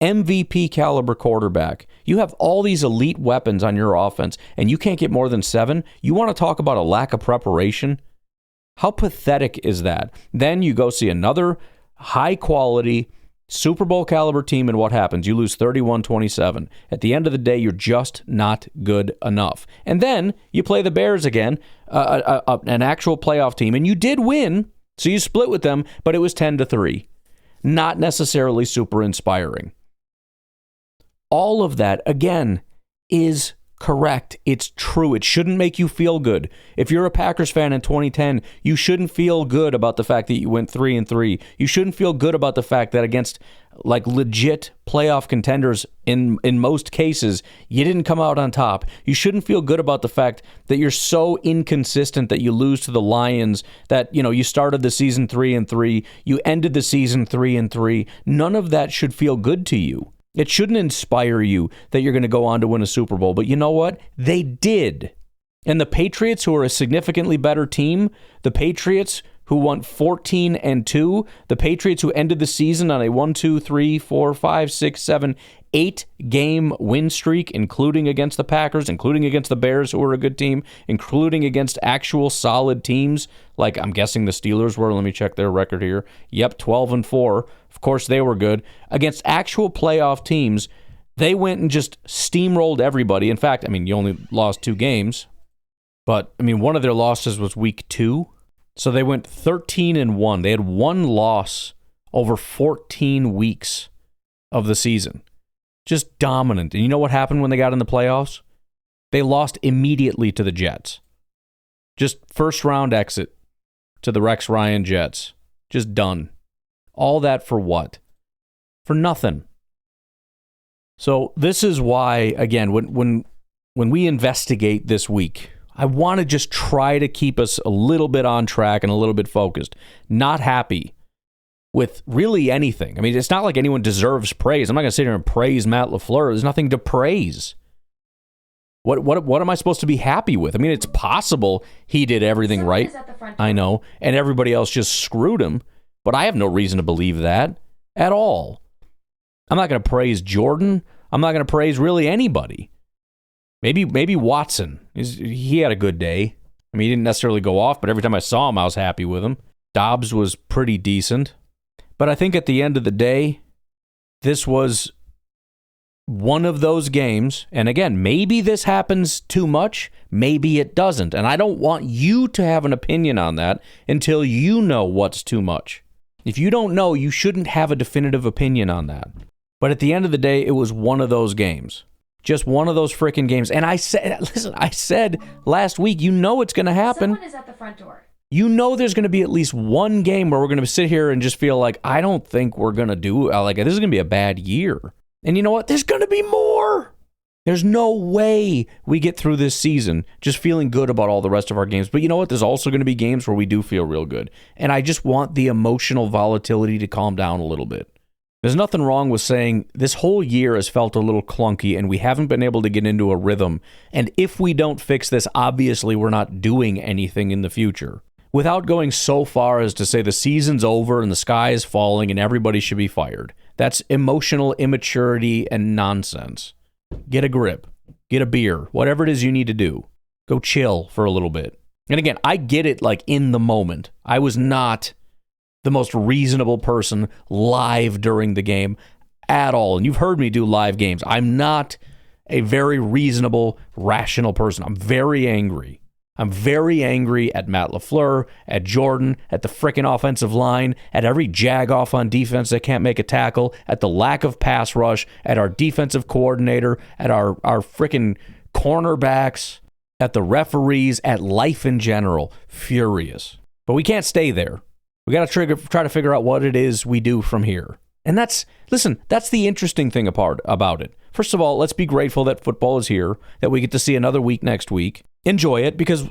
MVP caliber quarterback, you have all these elite weapons on your offense, and you can't get more than 7, you want to talk about a lack of preparation? How pathetic is that? Then you go see another high-quality Super Bowl caliber team, and what happens? You lose 31-27. At the end of the day, you're just not good enough. And then you play the Bears again, an actual playoff team, and you did win, so you split with them, but it was 10-3. Not necessarily super inspiring. All of that, again, is correct. It's true. It shouldn't make you feel good. If you're a Packers fan in 2010, you shouldn't feel good about the fact that you went 3-3. You shouldn't feel good about the fact that against legit playoff contenders in most cases, you didn't come out on top. You shouldn't feel good about the fact that you're so inconsistent that you lose to the Lions, that you started the season 3-3, you ended the season 3-3. None of that should feel good to you. It shouldn't inspire you that you're going to go on to win a Super Bowl. But you know what? They did. And the Patriots, who are a significantly better team, the Patriots who went 14-2. The Patriots, who ended the season on a 8-game win streak, including against the Packers, including against the Bears, who were a good team, including against actual solid teams, like I'm guessing the Steelers were. Let me check their record here. Yep, 12-4. Of course, they were good. Against actual playoff teams, they went and just steamrolled everybody. In fact, I mean, you only lost 2 games, but I mean, one of their losses was week 2. So they went 13-1. They had 1 loss over 14 weeks of the season. Just dominant. And you know what happened when they got in the playoffs? They lost immediately to the Jets. Just first round exit to the Rex Ryan Jets. Just done. All that for what? For nothing. So this is why, again, when we investigate this week, I want to just try to keep us a little bit on track and a little bit focused. Not happy with really anything. I mean, it's not like anyone deserves praise. I'm not going to sit here and praise Matt LaFleur. There's nothing to praise. What am I supposed to be happy with? I mean, it's possible he did everything right. I know, and everybody else just screwed him, but I have no reason to believe that at all. I'm not going to praise Jordan. I'm not going to praise really anybody. Maybe Watson. He had a good day. I mean, he didn't necessarily go off, but every time I saw him, I was happy with him. Dobbs was pretty decent. But I think at the end of the day, this was one of those games. And again, maybe this happens too much. Maybe it doesn't. And I don't want you to have an opinion on that until you know what's too much. If you don't know, you shouldn't have a definitive opinion on that. But at the end of the day, it was one of those games. Just one of those freaking games. And I said last week, you know it's going to happen. Someone is at the front door. You know there's going to be at least one game where we're going to sit here and just feel like, I don't think we're going to do, like, this is going to be a bad year. And you know what? There's going to be more. There's no way we get through this season just feeling good about all the rest of our games. But you know what? There's also going to be games where we do feel real good. And I just want the emotional volatility to calm down a little bit. There's nothing wrong with saying this whole year has felt a little clunky and we haven't been able to get into a rhythm. And if we don't fix this, obviously we're not doing anything in the future. Without going so far as to say the season's over and the sky is falling and everybody should be fired. That's emotional immaturity and nonsense. Get a grip. Get a beer. Whatever it is you need to do. Go chill for a little bit. And again, I get it like in the moment. I was not the most reasonable person live during the game at all. And you've heard me do live games. I'm not a very reasonable, rational person. I'm very angry. I'm very angry at Matt LaFleur, at Jordan, at the frickin' offensive line, at every jag-off on defense that can't make a tackle, at the lack of pass rush, at our defensive coordinator, at our frickin' cornerbacks, at the referees, at life in general. Furious. But we can't stay there. We got to try to figure out what it is we do from here. And that's the interesting thing about it. First of all, let's be grateful that football is here, that we get to see another week next week. Enjoy it, because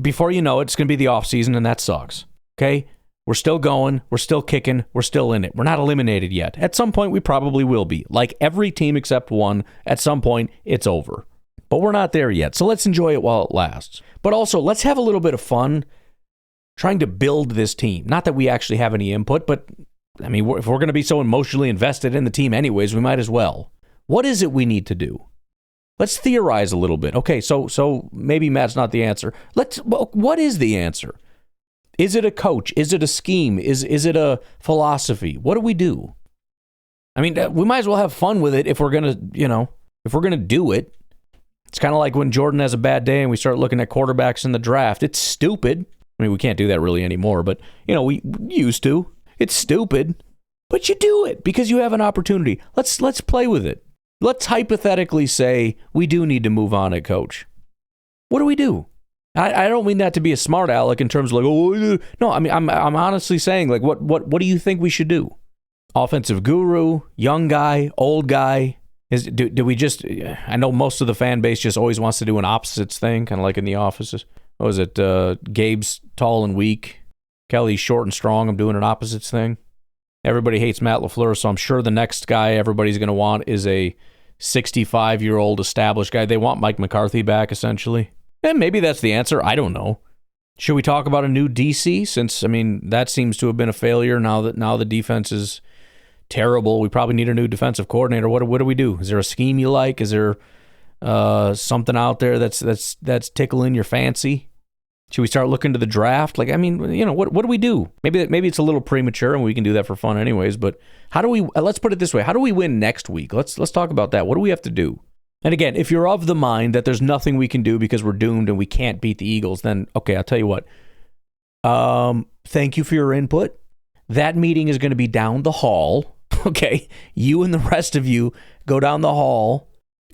before you know it, it's going to be the off season, and that sucks. Okay? We're still going. We're still kicking. We're still in it. We're not eliminated yet. At some point, we probably will be. Like every team except one, at some point, it's over. But we're not there yet, so let's enjoy it while it lasts. But also, let's have a little bit of fun trying to build this team. Not that we actually have any input, but I mean, if we're going to be so emotionally invested in the team anyways, we might as well. What is it we need to do? Let's theorize a little bit. Okay, so maybe Matt's not the answer. What is the answer? Is it a coach? Is it a scheme? Is it a philosophy? What do we do? I mean, we might as well have fun with it if we're going to do it. It's kind of like when Jordan has a bad day and we start looking at quarterbacks in the draft. It's stupid. I mean, we can't do that really anymore, but, we used to. It's stupid, but you do it because you have an opportunity. Let's play with it. Let's hypothetically say we do need to move on at coach. What do we do? I don't mean that to be a smart aleck in terms of like, no, I mean, I'm honestly saying, like, what do you think we should do? Offensive guru, young guy, old guy? Do we just, I know most of the fan base just always wants to do an opposites thing, kind of like in the offices. What was it? Gabe's tall and weak. Kelly's short and strong. I'm doing an opposites thing. Everybody hates Matt LaFleur, so I'm sure the next guy everybody's going to want is a 65-year-old established guy. They want Mike McCarthy back, essentially. And maybe that's the answer. I don't know. Should we talk about a new DC? Since, I mean, that seems to have been a failure now the defense is terrible. We probably need a new defensive coordinator. What do we do? Is there a scheme you like? Is there something out there that's tickling your fancy? Should we start looking to the draft? Like, I mean, you know, what do we do? Maybe it's a little premature and we can do that for fun anyways, but how do we, let's put it this way, how do we win next week? Let's talk about that. What do we have to do? And again, if you're of the mind that there's nothing we can do because we're doomed and we can't beat the Eagles, then, okay, I'll tell you what. Thank you for your input. That meeting is going to be down the hall, okay? You and the rest of you go down the hall,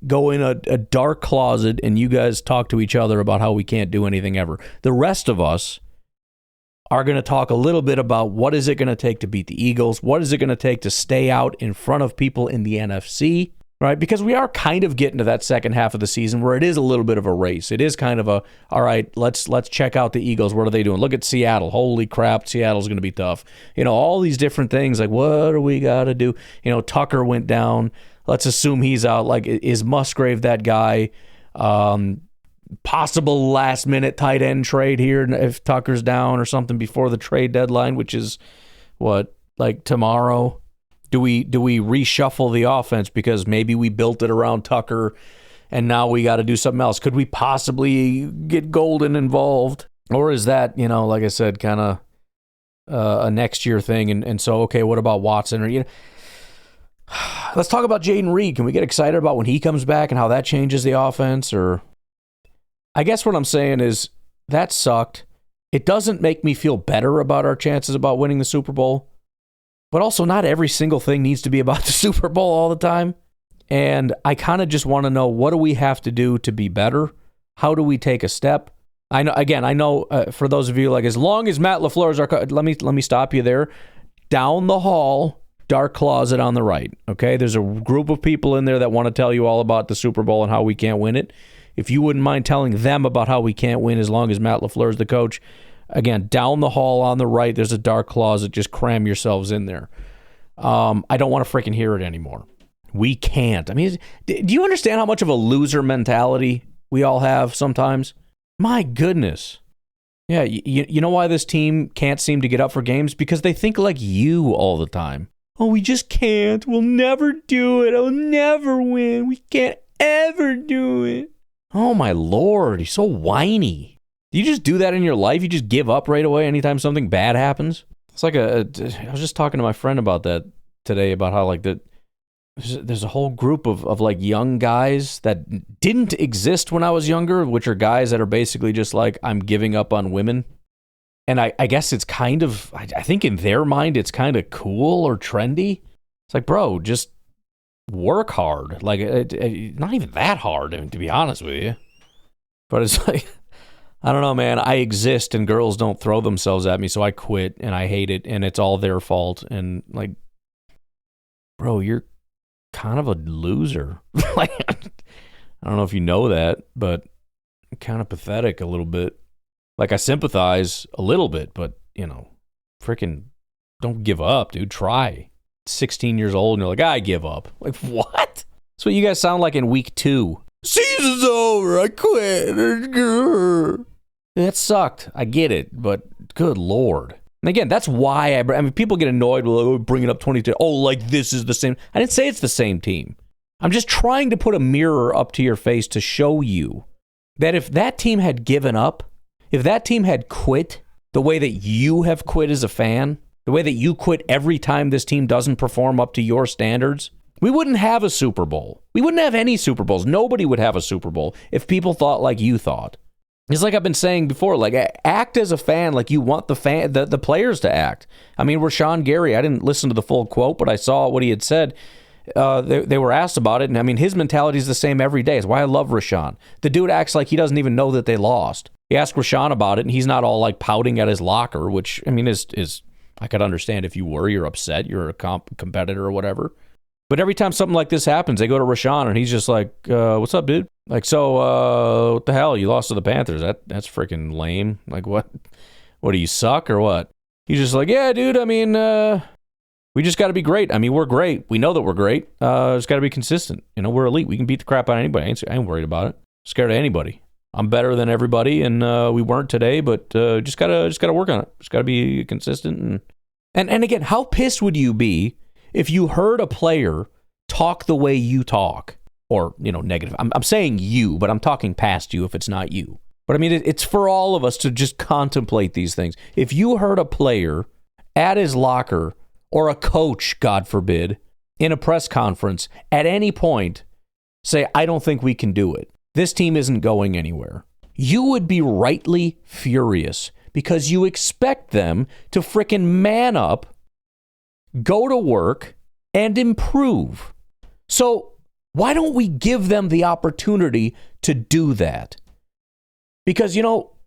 go in a dark closet, and you guys talk to each other about how we can't do anything ever. The rest of us are going to talk a little bit about what is it going to take to beat the Eagles? What is it going to take to stay out in front of people in the NFC? Right, because we are kind of getting to that second half of the season where it is a little bit of a race. It is kind of a, all right, let's check out the Eagles. What are they doing? Look at Seattle. Holy crap, Seattle's going to be tough. You know, all these different things, like what do we got to do? You know, Tucker went down. Let's assume he's out. Like, is Musgrave that guy? Possible last-minute tight end trade here if Tucker's down or something before the trade deadline, which is, what, like tomorrow? Do we reshuffle the offense because maybe we built it around Tucker and now we got to do something else? Could we possibly get Golden involved? Or is that, you know, like I said, kind of a next year thing? And so, okay, what about Watson? Or, you know, let's talk about Jaden Reed. Can we get excited about when he comes back and how that changes the offense? Or I guess what I'm saying is that sucked. It doesn't make me feel better about our chances about winning the Super Bowl. But also, not every single thing needs to be about the Super Bowl all the time. And I kind of just want to know, what do we have to do to be better? How do we take a step? I know. For those of you, like, as long as Matt LaFleur is our let me stop you there. Down the hall, dark closet on the right. Okay, there's a group of people in there that want to tell you all about the Super Bowl and how we can't win it. If you wouldn't mind telling them about how we can't win, as long as Matt LaFleur is the coach. Again, down the hall on the right, there's a dark closet. Just cram yourselves in there. I don't want to freaking hear it anymore. We can't. I mean, do you understand how much of a loser mentality we all have sometimes? My goodness. Yeah, you know why this team can't seem to get up for games? Because they think like you all the time. Oh, we just can't. We'll never do it. I'll never win. We can't ever do it. Oh, my Lord. He's so whiny. Do you just do that in your life? You just give up right away anytime something bad happens? It's like I was just talking to my friend about that today, about how like there's a whole group of like young guys that didn't exist when I was younger, which are guys that are basically just like, I'm giving up on women. And I guess it's kind of, I think in their mind, it's kind of cool or trendy. It's like, bro, just work hard. Like, not even that hard, I mean, to be honest with you. But it's like, I don't know, man. I exist and girls don't throw themselves at me, so I quit and I hate it and it's all their fault. And like, bro, you're kind of a loser. Like, I don't know if you know that, but kind of pathetic a little bit. Like, I sympathize a little bit, but, you know, freaking don't give up, dude. Try. 16 years old and you're like, I give up. Like, what? That's what you guys sound like in week 2. Season's over. I quit. That sucked. I get it, but good Lord. And again, that's why I mean, people get annoyed with bringing up 22. Oh, like this is the same. I didn't say it's the same team. I'm just trying to put a mirror up to your face to show you that if that team had given up, if that team had quit the way that you have quit as a fan, the way that you quit every time this team doesn't perform up to your standards, we wouldn't have a Super Bowl. We wouldn't have any Super Bowls. Nobody would have a Super Bowl if people thought like you thought. It's like I've been saying before, like, act as a fan like you want the players to act. I mean, Rashawn Gary, I didn't listen to the full quote, but I saw what he had said. They were asked about it, and I mean, his mentality is the same every day. It's why I love Rashawn. The dude acts like he doesn't even know that they lost. He asked Rashawn about it, and he's not all like pouting at his locker, which, I mean, is I could understand if you were, you're upset, you're a competitor or whatever. But every time something like this happens, they go to Rashawn, and he's just like, what's up, dude? Like, so, what the hell? You lost to the Panthers. That's freaking lame. Like, what? What, do you suck or what? He's just like, yeah, dude, I mean, we just got to be great. I mean, we're great. We know that we're great. Just got to be consistent. You know, we're elite. We can beat the crap out of anybody. I ain't worried about it. Scared of anybody. I'm better than everybody, and we weren't today, but just gotta work on it. Just gotta be consistent. And again, how pissed would you be if you heard a player talk the way you talk? Or, negative. I'm saying you, but I'm talking past you if it's not you. But I mean, it's for all of us to just contemplate these things. If you heard a player at his locker, or a coach, God forbid, in a press conference at any point say, I don't think we can do it. This team isn't going anywhere. You would be rightly furious because you expect them to frickin' man up, go to work, and improve. So why don't we give them the opportunity to do that? Because,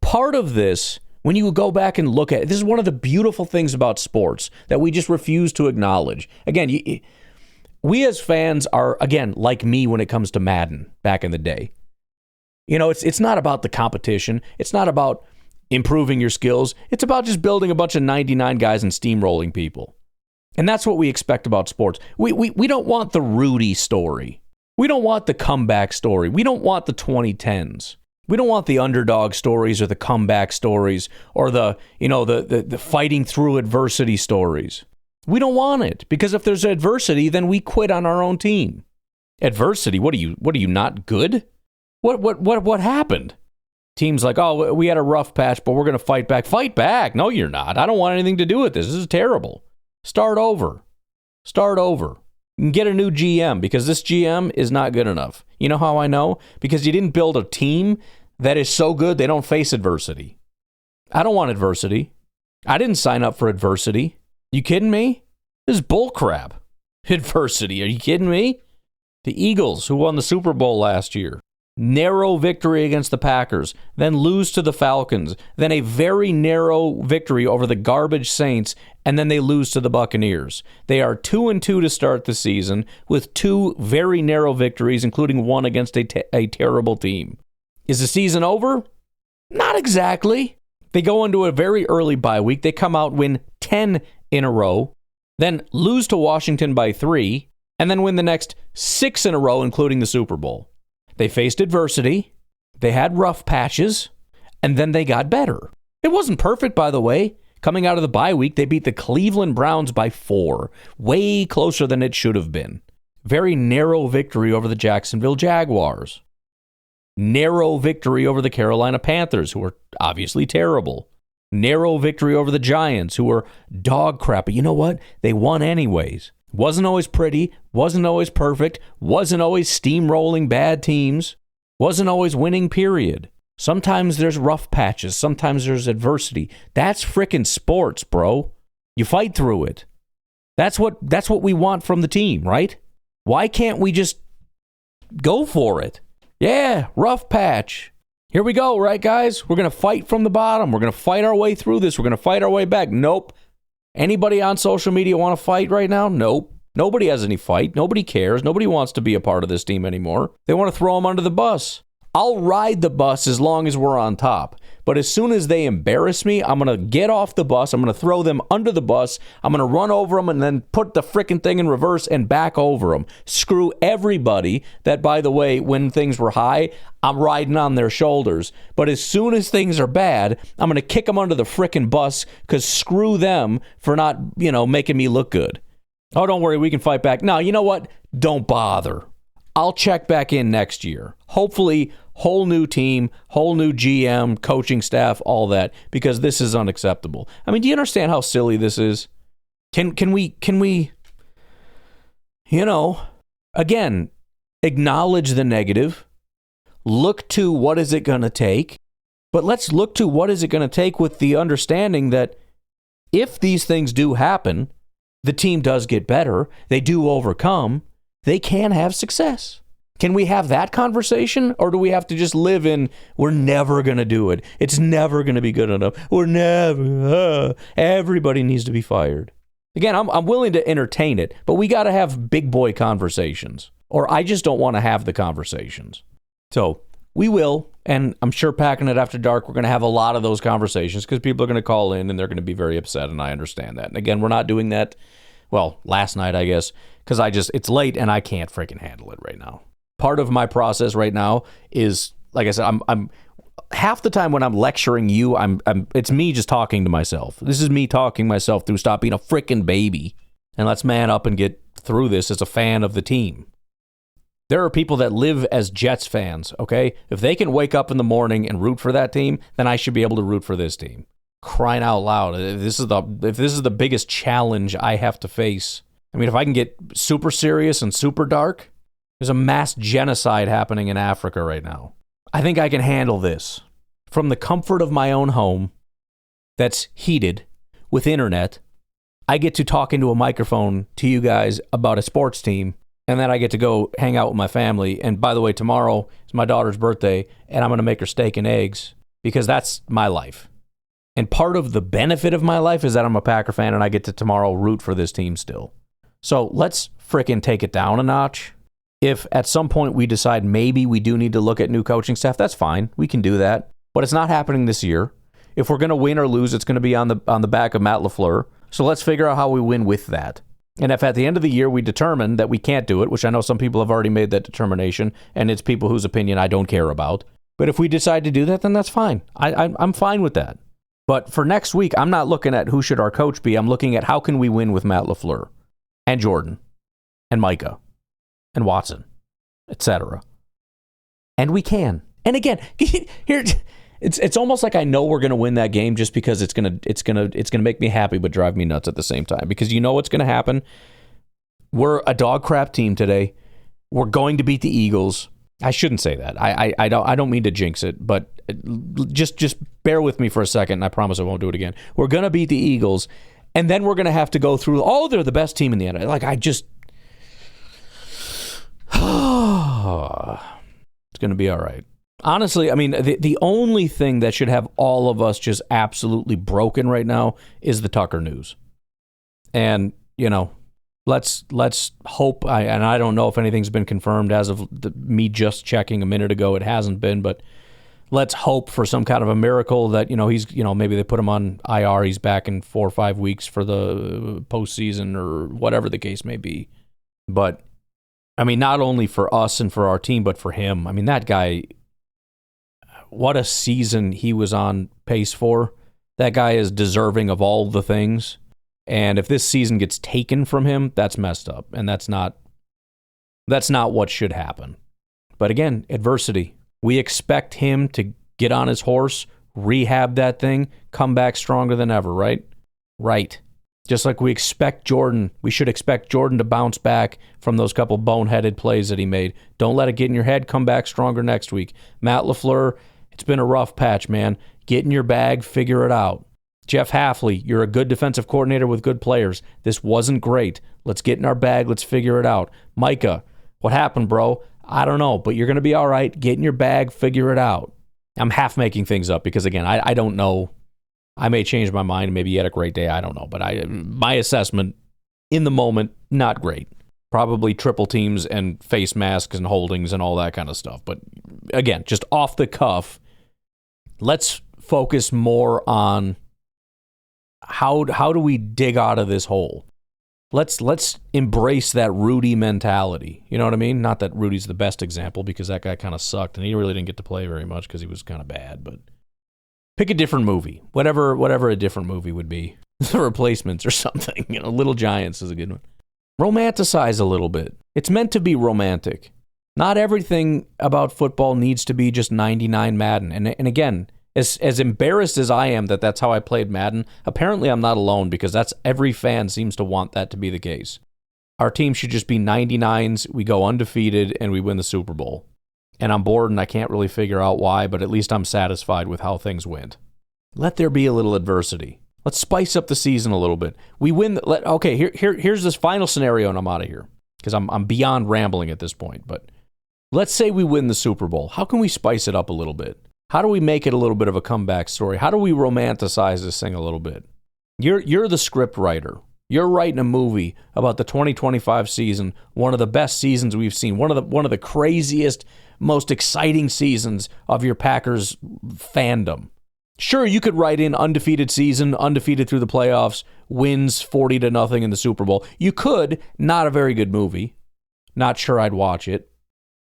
part of this, when you go back and look at it, this is one of the beautiful things about sports that we just refuse to acknowledge. Again, we as fans are, again, like me when it comes to Madden back in the day. It's not about the competition. It's not about improving your skills. It's about just building a bunch of 99 guys and steamrolling people. And that's what we expect about sports. We don't want the Rudy story. We don't want the comeback story. We don't want the 2010s. We don't want the underdog stories or the comeback stories or the fighting through adversity stories. We don't want it, because if there's adversity, then we quit on our own team. Adversity? What are you not good? What happened? Teams like, oh, we had a rough patch, but we're going to fight back. Fight back? No, you're not. I don't want anything to do with this. This is terrible. Start over. And get a new GM, because this GM is not good enough. You know how I know? Because you didn't build a team that is so good they don't face adversity. I don't want adversity. I didn't sign up for adversity. You kidding me? This is bullcrap. Adversity. Are you kidding me? The Eagles, who won the Super Bowl last year, narrow victory against the Packers, then lose to the Falcons, then a very narrow victory over the garbage Saints, and then they lose to the Buccaneers. They are 2-2 to start the season with 2 very narrow victories, including one against a terrible team. Is the season over? Not exactly. They go into a very early bye week. They come out, win 10 in a row, then lose to Washington by 3, and then win the next 6 in a row, including the Super Bowl. They faced adversity, they had rough patches, and then they got better. It wasn't perfect, by the way. Coming out of the bye week, they beat the Cleveland Browns by 4, way closer than it should have been. Very narrow victory over the Jacksonville Jaguars. Narrow victory over the Carolina Panthers, who are obviously terrible. Narrow victory over the Giants, who were dog crap. But you know what? They won anyways. Wasn't always pretty, wasn't always perfect, wasn't always steamrolling bad teams, wasn't always winning, period. Sometimes there's rough patches, sometimes there's adversity. That's frickin' sports, bro. You fight through it. That's what we want from the team, right? Why can't we just go for it? Yeah, rough patch. Here we go, right, guys? We're going to fight from the bottom. We're going to fight our way through this. We're going to fight our way back. Nope. Anybody on social media want to fight right now? Nope. Nobody has any fight. Nobody cares. Nobody wants to be a part of this team anymore. They want to throw them under the bus. I'll ride the bus as long as we're on top. But as soon as they embarrass me, I'm going to get off the bus. I'm going to throw them under the bus. I'm going to run over them and then put the frickin' thing in reverse and back over them. Screw everybody that, by the way, when things were high, I'm riding on their shoulders. But as soon as things are bad, I'm going to kick them under the frickin' bus, because screw them for not, making me look good. Oh, don't worry, we can fight back. No, you know what? Don't bother. I'll check back in next year. Hopefully, whole new team, whole new GM, coaching staff, all that, because this is unacceptable. I mean, do you understand how silly this is? Can we, again, acknowledge the negative, look to what is it going to take, but let's look to what is it going to take with the understanding that if these things do happen, the team does get better, they do overcome, they can have success. Can we have that conversation? Or do we have to just live in, we're never going to do it. It's never going to be good enough. Everybody needs to be fired. Again, I'm willing to entertain it, but we got to have big boy conversations. Or I just don't want to have the conversations. So we will, and I'm sure Packing It After Dark, we're going to have a lot of those conversations, because people are going to call in and they're going to be very upset, and I understand that. And again, we're not doing that, last night, I guess, because it's late and I can't freaking handle it right now. Part of my process right now is like I said, I'm half the time when I'm lecturing you, it's me just talking to myself. This is me talking myself through stop being a freaking baby and let's man up and get through this as a fan of the team. There are people that live as Jets fans, okay? If they can wake up in the morning and root for that team, then I should be able to root for this team. Crying out loud. If this is the biggest challenge I have to face. I mean, if I can get super serious and super dark, there's a mass genocide happening in Africa right now. I think I can handle this from the comfort of my own home that's heated with internet. I get to talk into a microphone to you guys about a sports team, and then I get to go hang out with my family. And by the way, tomorrow is my daughter's birthday, and I'm going to make her steak and eggs because that's my life. And part of the benefit of my life is that I'm a Packer fan and I get to tomorrow root for this team still. So let's frickin' take it down a notch. If at some point we decide maybe we do need to look at new coaching staff, that's fine. We can do that. But it's not happening this year. If we're going to win or lose, it's going to be on the back of Matt LaFleur. So let's figure out how we win with that. And if at the end of the year we determine that we can't do it, which I know some people have already made that determination, and it's people whose opinion I don't care about. But if we decide to do that, then that's fine. I'm fine with that. But for next week, I'm not looking at who should our coach be. I'm looking at how can we win with Matt LaFleur and Jordan and Micah and Watson, etc. And we can. And again, here it's almost like I know we're going to win that game just because it's going to make me happy but drive me nuts at the same time, because you know what's going to happen. We're a dog crap team today. We're going to beat the Eagles. I shouldn't say that. I don't mean to jinx it, but just bear with me for a second, and I promise I won't do it again. We're going to beat the Eagles, and then we're going to have to go through, they're the best team in the NFL. Like, it's going to be all right. Honestly, I mean, the only thing that should have all of us just absolutely broken right now is the Tucker news. And, let's hope, and I don't know if anything's been confirmed as of me just checking a minute ago. It hasn't been, but let's hope for some kind of a miracle that, he's, maybe they put him on IR. He's back in 4 or 5 weeks for the postseason or whatever the case may be. But, I mean, not only for us and for our team, but for him. I mean, that guy, what a season he was on pace for. That guy is deserving of all the things. And if this season gets taken from him, that's messed up. And that's not what should happen. But again, adversity. We expect him to get on his horse, rehab that thing, come back stronger than ever, right? Right. Just like we should expect Jordan to bounce back from those couple boneheaded plays that he made. Don't let it get in your head. Come back stronger next week. Matt LaFleur, it's been a rough patch, man. Get in your bag, figure it out. Jeff Hafley, you're a good defensive coordinator with good players. This wasn't great. Let's get in our bag. Let's figure it out. Micah, what happened, bro? I don't know, but you're going to be all right. Get in your bag. Figure it out. I'm half making things up because, again, I don't know. I may change my mind. Maybe he had a great day. I don't know. But my assessment in the moment, not great. Probably triple teams and face masks and holdings and all that kind of stuff. But, again, just off the cuff, let's focus more on how do we dig out of this hole? Let's embrace that Rudy mentality. You know what I mean? Not that Rudy's the best example because that guy kind of sucked and he really didn't get to play very much because he was kind of bad. But pick a different movie, whatever a different movie would be. The Replacements or something. Little Giants is a good one. Romanticize a little bit. It's meant to be romantic. Not everything about football needs to be just 99 Madden. And again, as embarrassed as I am that that's how I played Madden, apparently I'm not alone because every fan seems to want that to be the case. Our team should just be 99s, we go undefeated, and we win the Super Bowl. And I'm bored and I can't really figure out why, but at least I'm satisfied with how things went. Let there be a little adversity. Let's spice up the season a little bit. We win. Here's this final scenario and I'm out of here because I'm beyond rambling at this point. But let's say we win the Super Bowl. How can we spice it up a little bit? How do we make it a little bit of a comeback story? How do we romanticize this thing a little bit? You're the script writer. You're writing a movie about the 2025 season, one of the best seasons we've seen, one of the craziest, most exciting seasons of your Packers fandom. Sure, you could write in undefeated season, undefeated through the playoffs, wins 40-0 in the Super Bowl. You could, not a very good movie. Not sure I'd watch it,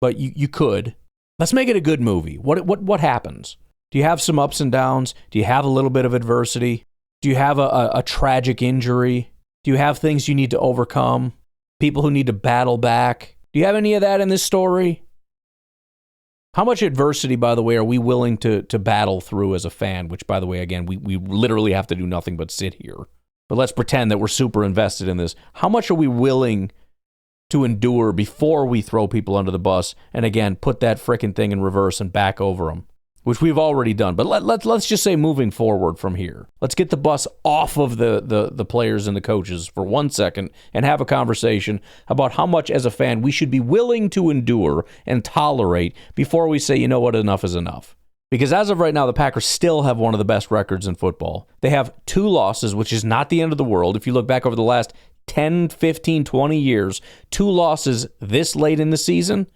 but you could. Let's make it a good movie. What happens? Do you have some ups and downs? Do you have a little bit of adversity? Do you have a tragic injury? Do you have things you need to overcome? People who need to battle back? Do you have any of that in this story? How much adversity, by the way, are we willing to battle through as a fan? Which, by the way, again, we literally have to do nothing but sit here. But let's pretend that we're super invested in this. How much are we willing to endure before we throw people under the bus and, again, put that frickin' thing in reverse and back over them? Which we've already done. But let's just say moving forward from here. Let's get the bus off of the players and the coaches for 1 second and have a conversation about how much as a fan we should be willing to endure and tolerate before we say, you know what, enough is enough. Because as of right now, the Packers still have one of the best records in football. They have 2 losses, which is not the end of the world. If you look back over the last 10, 15, 20 years, 2 losses this late in the season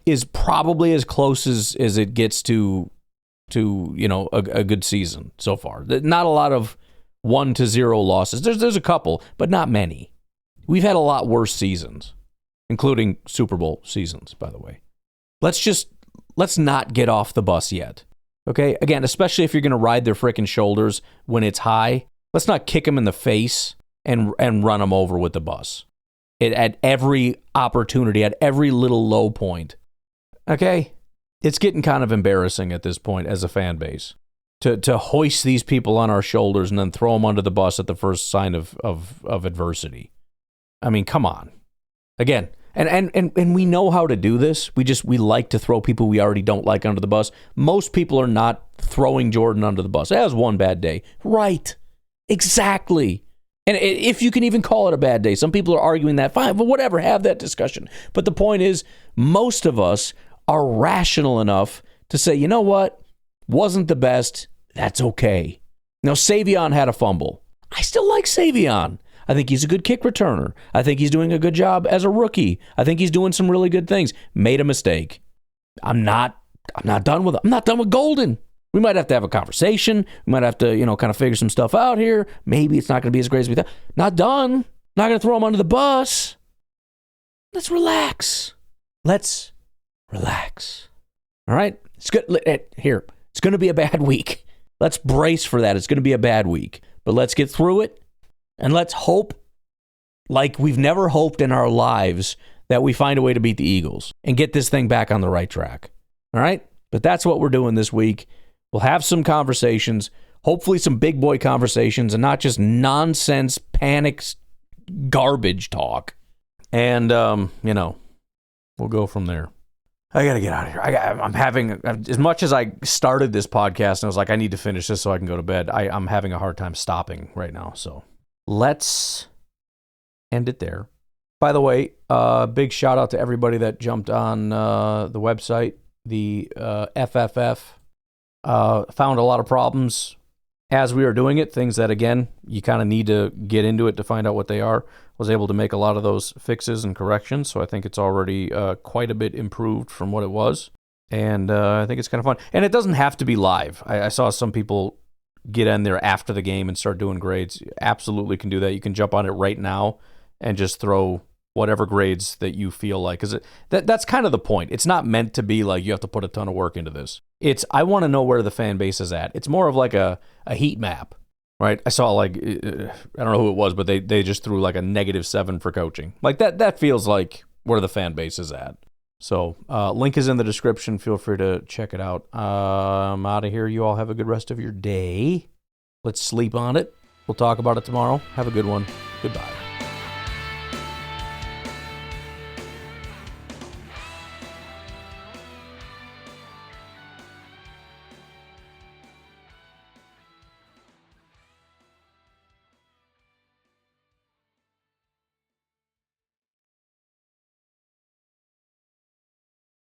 is probably as close as it gets to a good season so far. Not a lot of 1-0 losses. There's a couple, but not many. We've had a lot worse seasons, including Super Bowl seasons, by the way. Let's not get off the bus yet. Okay? Again, especially if you're going to ride their frickin' shoulders when it's high, let's not kick them in the face and run them over with the bus. At every opportunity, at every little low point. Okay? It's getting kind of embarrassing at this point as a fan base to hoist these people on our shoulders and then throw them under the bus at the first sign of adversity. I mean, come on. Again, and we know how to do this. We like to throw people we already don't like under the bus. Most people are not throwing Jordan under the bus. It has one bad day. Right. Exactly. And if you can even call it a bad day, some people are arguing that, fine, but whatever, have that discussion. But the point is, most of us are rational enough to say, you know what, wasn't the best, that's okay. Now, Savion had a fumble. I still like Savion. I think he's a good kick returner. I think he's doing a good job as a rookie. I think he's doing some really good things. Made a mistake. I'm not done with it. I'm not done with Golden. We might have to have a conversation. We might have to, kind of figure some stuff out here. Maybe it's not going to be as great as we thought. Not done. Not going to throw him under the bus. Let's relax. Relax. All right? It's good. Here, it's going to be a bad week. Let's brace for that. It's going to be a bad week. But let's get through it, and let's hope, like we've never hoped in our lives, that we find a way to beat the Eagles and get this thing back on the right track. All right? But that's what we're doing this week. We'll have some conversations, hopefully some big boy conversations, and not just nonsense, panic, garbage talk. And, we'll go from there. I got to get out of here. I'm having, as much as I started this podcast and I was like, I need to finish this so I can go to bed, I'm having a hard time stopping right now. So let's end it there. By the way, big shout out to everybody that jumped on the website. The FFF found a lot of problems as we were doing it, things that, again, you kind of need to get into it to find out what they are. Was able to make a lot of those fixes and corrections, so I think it's already quite a bit improved from what it was, and I think it's kind of fun. And it doesn't have to be live. I saw some people get in there after the game and start doing grades. You absolutely can do that. You can jump on it right now and just throw whatever grades that you feel like. Because that's kind of the point. It's not meant to be like you have to put a ton of work into this. I want to know where the fan base is at. It's more of like a heat map. Right, I saw I don't know who it was, but they just threw like a -7 for coaching. Like that feels like where the fan base is at. So link is in the description. Feel free to check it out. I'm out of here. You all have a good rest of your day. Let's sleep on it. We'll talk about it tomorrow. Have a good one. Goodbye.